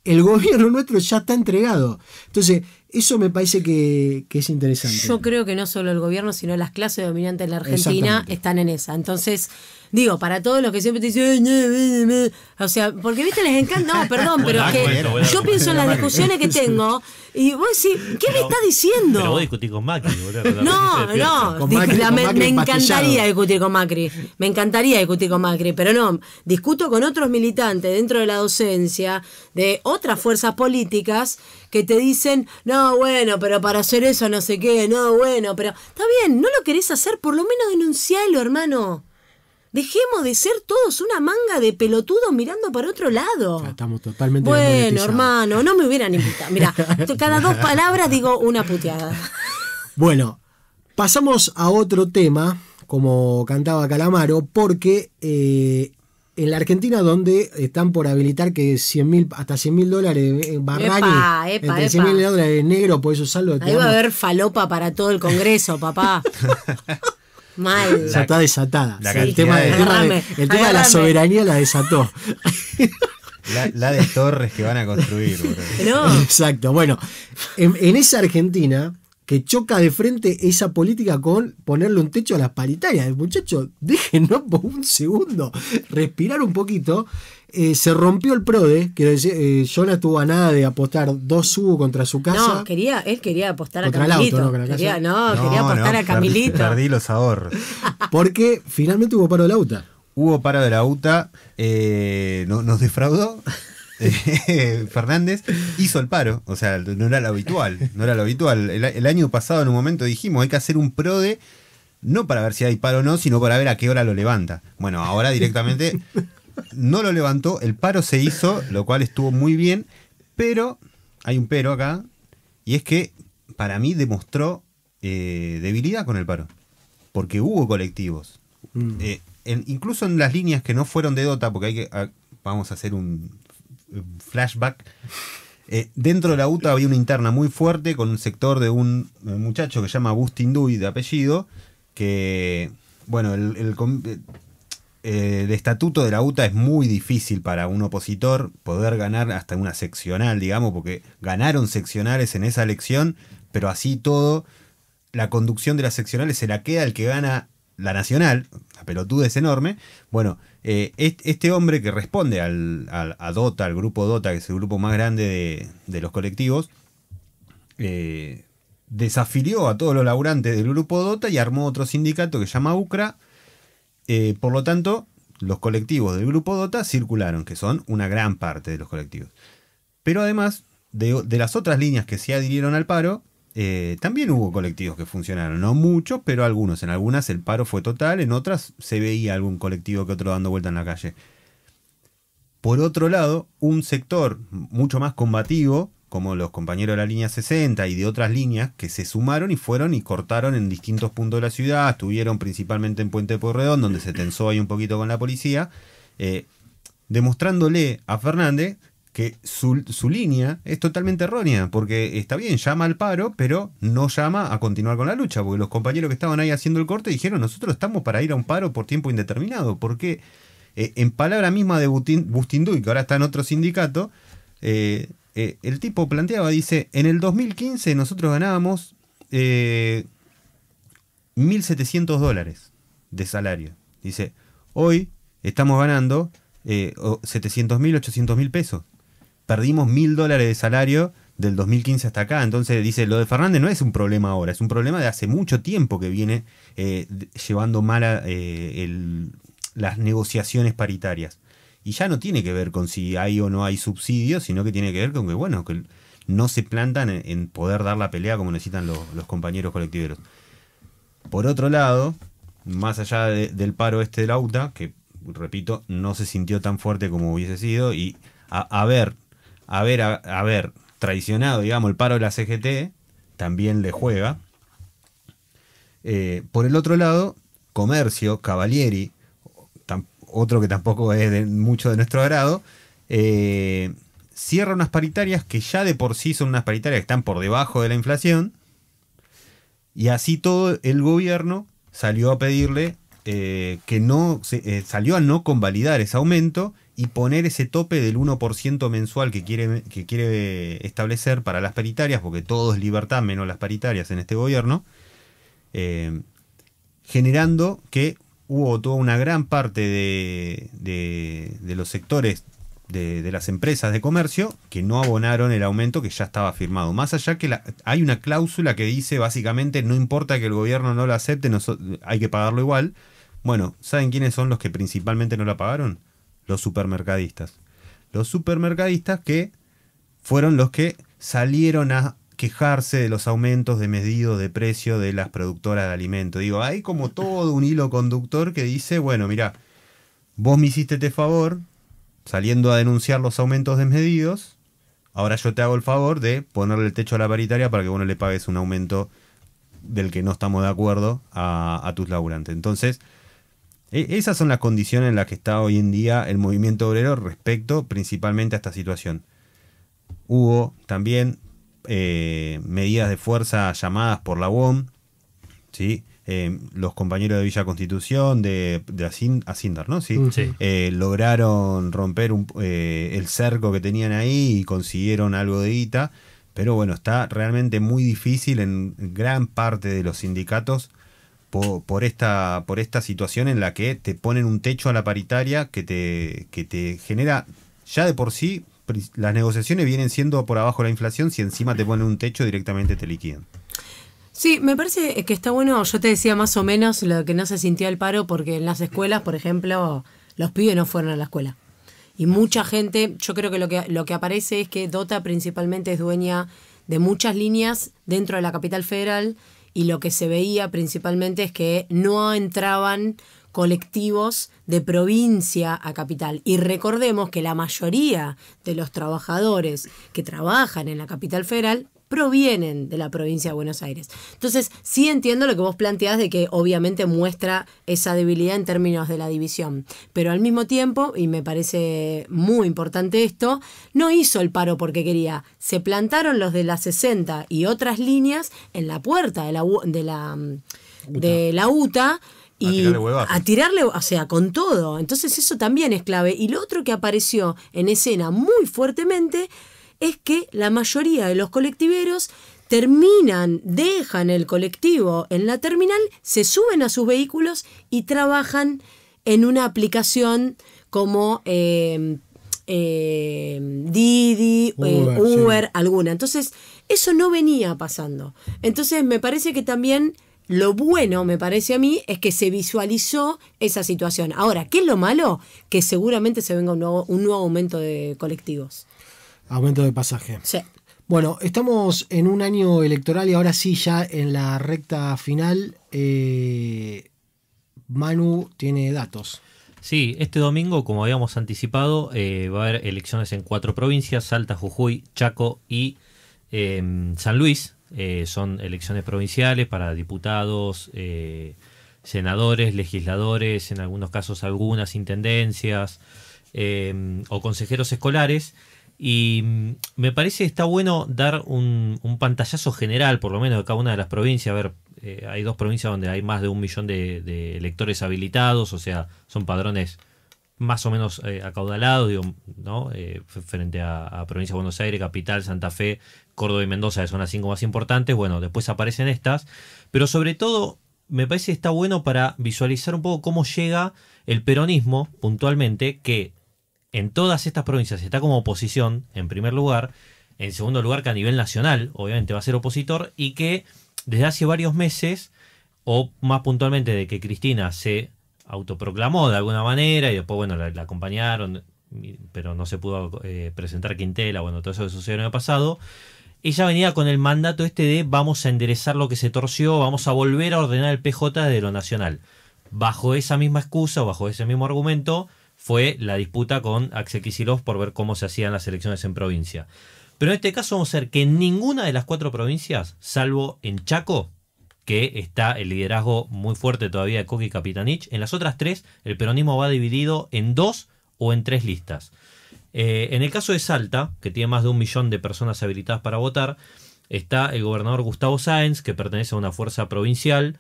El gobierno nuestro ya está entregado. Entonces, eso me parece que es interesante. Yo creo que no solo el gobierno, sino las clases dominantes de la Argentina están en esa. Entonces, digo, para todos los que siempre te dicen, o sea, porque viste, les encanta, no, perdón, pero es que yo pienso en las discusiones que tengo y vos decís, ¿qué me está diciendo? Pero vos discutís con Macri, boludo. No, me encantaría discutir con Macri. Me encantaría discutir con Macri, pero no, discuto con otros militantes dentro de la docencia, de otras fuerzas políticas que te dicen, no, bueno, pero para hacer eso no sé qué, no, bueno, pero está bien, no lo querés hacer, por lo menos denuncialo, hermano. Dejemos de ser todos una manga de pelotudos mirando para otro lado. Ya estamos totalmente bueno, hermano, no me hubieran invitado. Mira, cada 2 palabras digo una puteada. Bueno, pasamos a otro tema, como cantaba Calamaro, porque en la Argentina, donde están por habilitar que hasta $100.000 Barrani, entre $100.000 negro, podés usarlo. Ahí va a haber falopa para todo el Congreso, papá. Mal. Ya está desatada. El tema de la soberanía la desató. La de torres que van a construir. No. Exacto. Bueno, en esa Argentina que choca de frente esa política con ponerle un techo a las paritarias. Muchachos, déjenos por un segundo respirar un poquito. Se rompió el PRODE, quiero decir, Jonas estuvo a nada de apostar 2 subos contra su casa. No, él quería apostar contra a Camilito. El auto, ¿no? Quería apostar a Camilito. Perdí los ahorros. Porque finalmente hubo paro de la UTA. Hubo paro de la UTA, nos defraudó. Fernández hizo el paro, o sea, no era lo habitual. El año pasado en un momento dijimos, hay que hacer un PRODE, no para ver si hay paro o no, sino para ver a qué hora lo levanta. Bueno, ahora directamente no lo levantó, el paro se hizo, lo cual estuvo muy bien, pero hay un pero acá, y es que para mí demostró debilidad con el paro, porque hubo colectivos, incluso en las líneas que no fueron de Dota, porque vamos a hacer un flashback. Dentro de la UTA había una interna muy fuerte con un sector de un muchacho que se llama Bustinduy de apellido, que bueno, el estatuto de la UTA es muy difícil para un opositor poder ganar hasta una seccional, digamos, porque ganaron seccionales en esa elección, pero así todo, la conducción de las seccionales se la queda el que gana la nacional. La pelotuda es enorme. Bueno, este hombre que responde a Dota, al grupo Dota, que es el grupo más grande de los colectivos, desafilió a todos los laburantes del grupo Dota y armó otro sindicato que se llama UCRA. Por lo tanto, los colectivos del grupo Dota circularon, que son una gran parte de los colectivos. Pero además, de las otras líneas que se adhirieron al paro, también hubo colectivos que funcionaron, no muchos, pero algunos. En algunas el paro fue total, en otras se veía algún colectivo que otro dando vuelta en la calle. Por otro lado, un sector mucho más combativo, como los compañeros de la línea 60 y de otras líneas, que se sumaron y fueron y cortaron en distintos puntos de la ciudad, estuvieron principalmente en Puente Pueyrredón, donde se tensó ahí un poquito con la policía, demostrándole a Fernández que su línea es totalmente errónea, porque está bien, llama al paro, pero no llama a continuar con la lucha, porque los compañeros que estaban ahí haciendo el corte dijeron, nosotros estamos para ir a un paro por tiempo indeterminado, porque en palabra misma de Bustinduy, que ahora está en otro sindicato, el tipo planteaba, dice, en el 2015 nosotros ganábamos $1.700 de salario. Dice, hoy estamos ganando 700.000, 800.000 pesos. Perdimos $1.000 de salario del 2015 hasta acá. Entonces dice, lo de Fernández no es un problema ahora, es un problema de hace mucho tiempo que viene llevando mal las negociaciones paritarias. Y ya no tiene que ver con si hay o no hay subsidios, sino que tiene que ver con que, bueno, que no se plantan en poder dar la pelea como necesitan los compañeros colectiveros. Por otro lado, más allá del paro de la UTA, que, repito, no se sintió tan fuerte como hubiese sido, y haber traicionado, digamos, el paro de la CGT, también le juega. Por el otro lado, Comercio, Cavalieri, otro que tampoco es mucho de nuestro agrado, cierra unas paritarias que ya de por sí son unas paritarias que están por debajo de la inflación, y así todo el gobierno salió a pedirle salió a no convalidar ese aumento y poner ese tope del 1% mensual que quiere establecer para las paritarias, porque todo es libertad menos las paritarias en este gobierno, generando que hubo toda una gran parte de los sectores de las empresas de comercio que no abonaron el aumento que ya estaba firmado. Más allá que hay una cláusula que dice básicamente no importa que el gobierno no lo acepte, hay que pagarlo igual. Bueno, ¿saben quiénes son los que principalmente no la pagaron? Los supermercadistas. Los supermercadistas que fueron los que salieron a quejarse de los aumentos de medido de precio de las productoras de alimentos. Digo, hay como todo un hilo conductor que dice, bueno, mirá, vos me hiciste este favor saliendo a denunciar los aumentos desmedidos, ahora yo te hago el favor de ponerle el techo a la paritaria para que vos no le pagues un aumento del que no estamos de acuerdo a tus laburantes. Entonces, esas son las condiciones en las que está hoy en día el movimiento obrero respecto principalmente a esta situación. Hubo también medidas de fuerza llamadas por la UOM, ¿sí? Los compañeros de Villa Constitución, de Asindar, ¿no? Sí. Sí. Lograron romper el cerco que tenían ahí y consiguieron algo de guita, pero bueno, está realmente muy difícil en gran parte de los sindicatos por esta situación en la que te ponen un techo a la paritaria que te genera, ya de por sí, las negociaciones vienen siendo por abajo de la inflación, si encima te ponen un techo directamente te liquidan. Sí, me parece que está bueno. Yo te decía más o menos lo que no se sintió el paro porque en las escuelas, por ejemplo, los pibes no fueron a la escuela. Y mucha gente, yo creo que lo que aparece es que Dota principalmente es dueña de muchas líneas dentro de la capital federal y lo que se veía principalmente es que no entraban colectivos de provincia a capital. Y recordemos que la mayoría de los trabajadores que trabajan en la capital federal provienen de la provincia de Buenos Aires. Entonces, sí entiendo lo que vos planteás de que obviamente muestra esa debilidad en términos de la división, pero al mismo tiempo, y me parece muy importante esto, no hizo el paro porque quería. Se plantaron los de la 60 y otras líneas en la puerta de la UTA y a tirarle, o sea, con todo. Entonces eso también es clave. Y lo otro que apareció en escena muy fuertemente es que la mayoría de los colectiveros dejan el colectivo en la terminal, se suben a sus vehículos y trabajan en una aplicación como Didi, Uber, sí, alguna. Entonces, eso no venía pasando. Entonces, me parece que también lo bueno, me parece a mí, es que se visualizó esa situación. Ahora, ¿qué es lo malo? Que seguramente se venga un nuevo aumento de colectivos. Aumento de pasaje. Sí. Bueno, estamos en un año electoral y ahora sí, ya en la recta final, Manu tiene datos. Sí, este domingo, como habíamos anticipado, va a haber elecciones en 4 provincias: Salta, Jujuy, Chaco y San Luis. Son elecciones provinciales para diputados, senadores, legisladores, en algunos casos algunas intendencias o consejeros escolares. Y me parece que está bueno dar un pantallazo general, por lo menos de cada una de las provincias. A ver, hay 2 provincias donde hay más de 1 millón de electores habilitados, o sea, son padrones más o menos acaudalados, digo, ¿no? Frente a provincia de Buenos Aires, Capital, Santa Fe, Córdoba y Mendoza, que son las 5 más importantes. Bueno, después aparecen estas, pero sobre todo me parece que está bueno para visualizar un poco cómo llega el peronismo puntualmente, que en todas estas provincias está como oposición, en primer lugar, en segundo lugar que a nivel nacional, obviamente va a ser opositor, y que desde hace varios meses, o más puntualmente de que Cristina se autoproclamó de alguna manera, y después, bueno, la acompañaron, pero no se pudo presentar Quintela, bueno, todo eso que sucedió el año pasado. Ella venía con el mandato de vamos a enderezar lo que se torció, vamos a volver a ordenar el PJ de lo nacional. Bajo esa misma excusa, o bajo ese mismo argumento, fue la disputa con Axel Kicillof por ver cómo se hacían las elecciones en provincia. Pero en este caso vamos a ver que en ninguna de las 4 provincias, salvo en Chaco, que está el liderazgo muy fuerte todavía de Coqui Capitanich, en las otras 3 el peronismo va dividido en 2 o en 3 listas. En el caso de Salta, que tiene más de 1 millón de personas habilitadas para votar, está el gobernador Gustavo Sáenz, que pertenece a una fuerza provincial,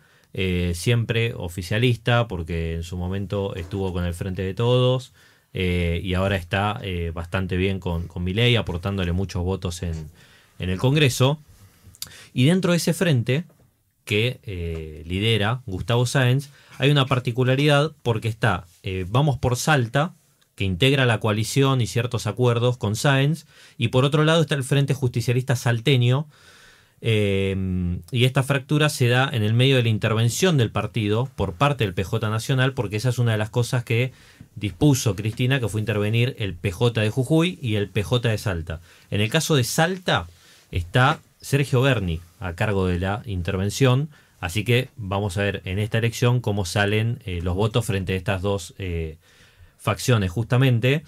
siempre oficialista, porque en su momento estuvo con el Frente de Todos, y ahora está bastante bien con Milei, aportándole muchos votos en el Congreso. Y dentro de ese frente que lidera Gustavo Sáenz, hay una particularidad porque está Vamos por Salta, que integra la coalición y ciertos acuerdos con Sáenz, y por otro lado está el Frente Justicialista Salteño, y esta fractura se da en el medio de la intervención del partido por parte del PJ Nacional, porque esa es una de las cosas que dispuso Cristina, que fue intervenir el PJ de Jujuy y el PJ de Salta. En el caso de Salta está Sergio Berni a cargo de la intervención, así que vamos a ver en esta elección cómo salen los votos frente a estas dos facciones justamente.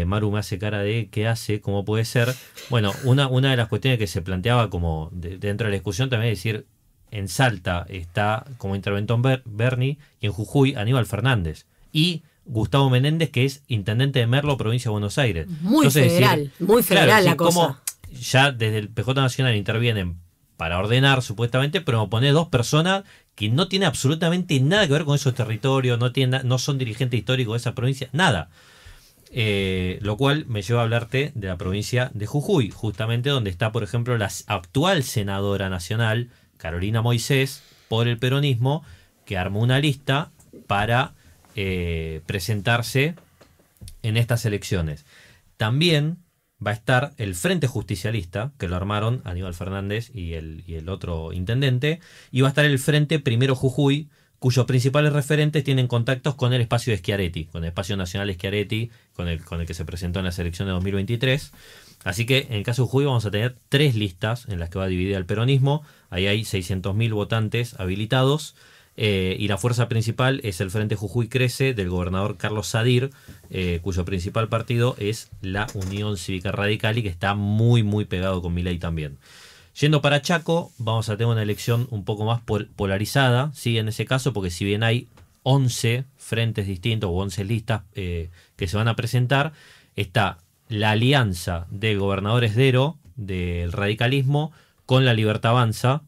Maru me hace cara de ¿qué hace? ¿Cómo puede ser? Bueno, una de las cuestiones que se planteaba como dentro de la discusión también es decir, en Salta está como interventor Berni y en Jujuy Aníbal Fernández y Gustavo Menéndez, que es intendente de Merlo, provincia de Buenos Aires. Muy federal claro, la cosa. Como ya desde el PJ Nacional intervienen para ordenar supuestamente, pero poner 2 personas que no tienen absolutamente nada que ver con esos territorios, no son dirigentes históricos de esa provincia, nada. Lo cual me lleva a hablarte de la provincia de Jujuy, justamente donde está, por ejemplo, la actual senadora nacional, Carolina Moisés, por el peronismo, que armó una lista para presentarse en estas elecciones. También va a estar el Frente Justicialista, que lo armaron Aníbal Fernández y el otro intendente, y va a estar el Frente Primero Jujuy, cuyos principales referentes tienen contactos con el espacio de Schiaretti, con el espacio nacional de Schiaretti, con el que se presentó en las elecciones de 2023. Así que en el caso de Jujuy vamos a tener 3 listas en las que va a dividir el peronismo. Ahí hay 600.000 votantes habilitados. Y la fuerza principal es el Frente Jujuy Crece del gobernador Carlos Sadir, cuyo principal partido es la Unión Cívica Radical y que está muy muy pegado con Milei también. Yendo para Chaco, vamos a tener una elección un poco más polarizada, ¿sí? En ese caso, porque si bien hay 11 frentes distintos o 11 listas que se van a presentar, está la alianza del gobernador Esdero del radicalismo con la Libertad Avanza.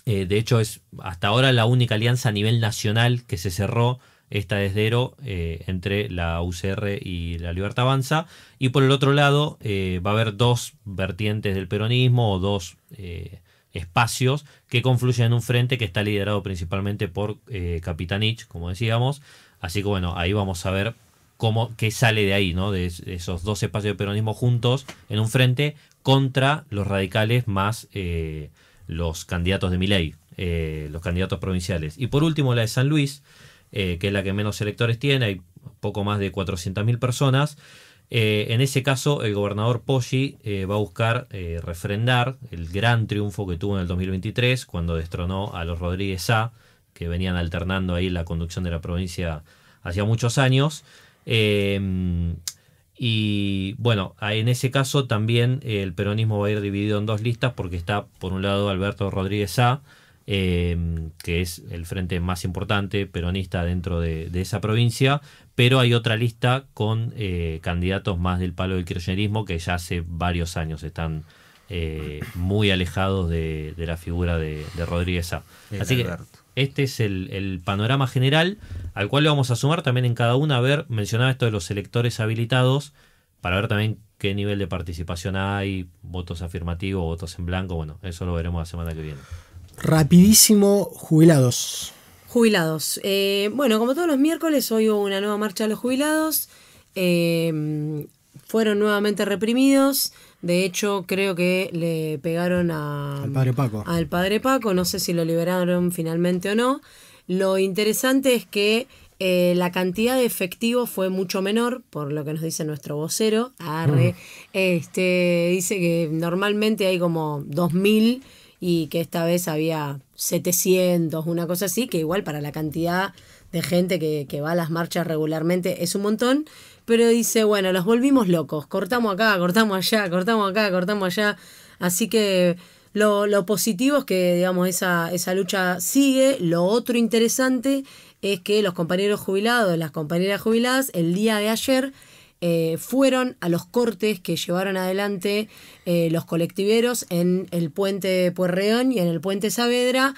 De hecho, es hasta ahora la única alianza a nivel nacional que se cerró, esta de Esdero, entre la UCR y la Libertad Avanza. Y por el otro lado, va a haber 2 vertientes del peronismo o 2 espacios que confluyen en un frente que está liderado principalmente por Capitanich, como decíamos. Así que bueno, ahí vamos a ver qué sale de ahí, ¿no? De esos 2 espacios de peronismo juntos en un frente contra los radicales más los candidatos de Milei, los candidatos provinciales. Y por último la de San Luis, que es la que menos electores tiene, hay poco más de 400.000 personas. En ese caso el gobernador Poggi va a buscar refrendar el gran triunfo que tuvo en el 2023 cuando destronó a los Rodríguez Sá, que venían alternando ahí la conducción de la provincia hacía muchos años. Y bueno, en ese caso también el peronismo va a ir dividido en 2 listas porque está por un lado Alberto Rodríguez Sá, que es el frente más importante peronista dentro de esa provincia, pero hay otra lista con candidatos más del palo del kirchnerismo que ya hace varios años están muy alejados de la figura de Rodríguez Sá. Así que este es el panorama general al cual le vamos a sumar también en cada una. A ver, mencionaba esto de los electores habilitados para ver también qué nivel de participación hay, votos afirmativos, votos en blanco. Bueno, eso lo veremos la semana que viene. Rapidísimo, jubilados. Jubilados. Bueno, como todos los miércoles, hoy hubo una nueva marcha de los jubilados. Fueron nuevamente reprimidos. De hecho, creo que le pegaron al padre Paco. No sé si lo liberaron finalmente o no. Lo interesante es que la cantidad de efectivos fue mucho menor, por lo que nos dice nuestro vocero. Dice que normalmente hay como 2.000 y que esta vez había 700, una cosa así, que igual para la cantidad de gente que va a las marchas regularmente es un montón. Pero dice, bueno, los volvimos locos, cortamos acá, cortamos allá, cortamos acá, cortamos allá. Así que lo positivo es que, digamos, esa lucha sigue. Lo otro interesante es que los compañeros jubilados, las compañeras jubiladas, el día de ayer fueron a los cortes que llevaron adelante los colectiveros en el puente Pueyrredón y en el puente Saavedra,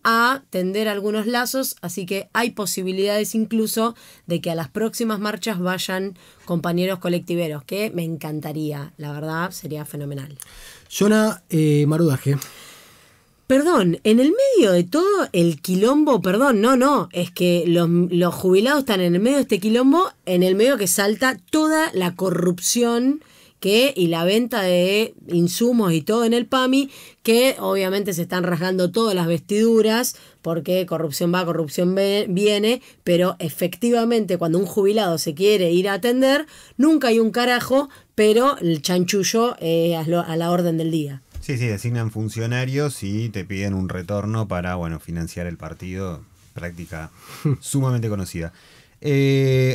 a tender algunos lazos, así que hay posibilidades incluso de que a las próximas marchas vayan compañeros colectiveros, que me encantaría, la verdad, sería fenomenal. Yona, Marudaje. Perdón, en el medio de todo el quilombo, es que los jubilados están en el medio de este quilombo, en el medio que salta toda la corrupción y la venta de insumos y todo en el PAMI, que obviamente se están rasgando todas las vestiduras, porque corrupción va, corrupción viene, pero efectivamente cuando un jubilado se quiere ir a atender, nunca hay un carajo, pero el chanchullo a la orden del día. Sí, designan funcionarios y te piden un retorno para, financiar el partido, práctica sumamente conocida.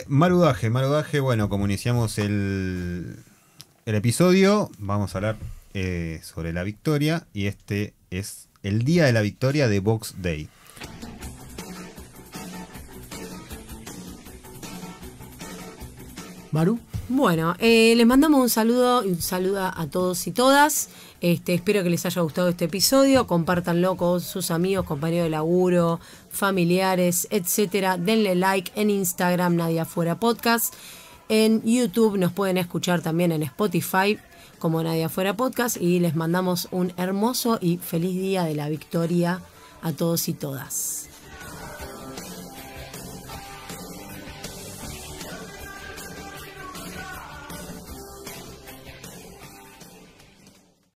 Marudaje, como iniciamos el episodio, vamos a hablar sobre la victoria, y este es el día de la victoria de Vox Day. Maru. Bueno, les mandamos un saludo a todos y todas. Espero que les haya gustado este episodio. Compártanlo con sus amigos, compañeros de laburo, familiares, etcétera. Denle like en Instagram, Nadie Afuera Podcast. En YouTube nos pueden escuchar también en Spotify como Nadie Afuera Podcast, y les mandamos un hermoso y feliz día de la victoria a todos y todas.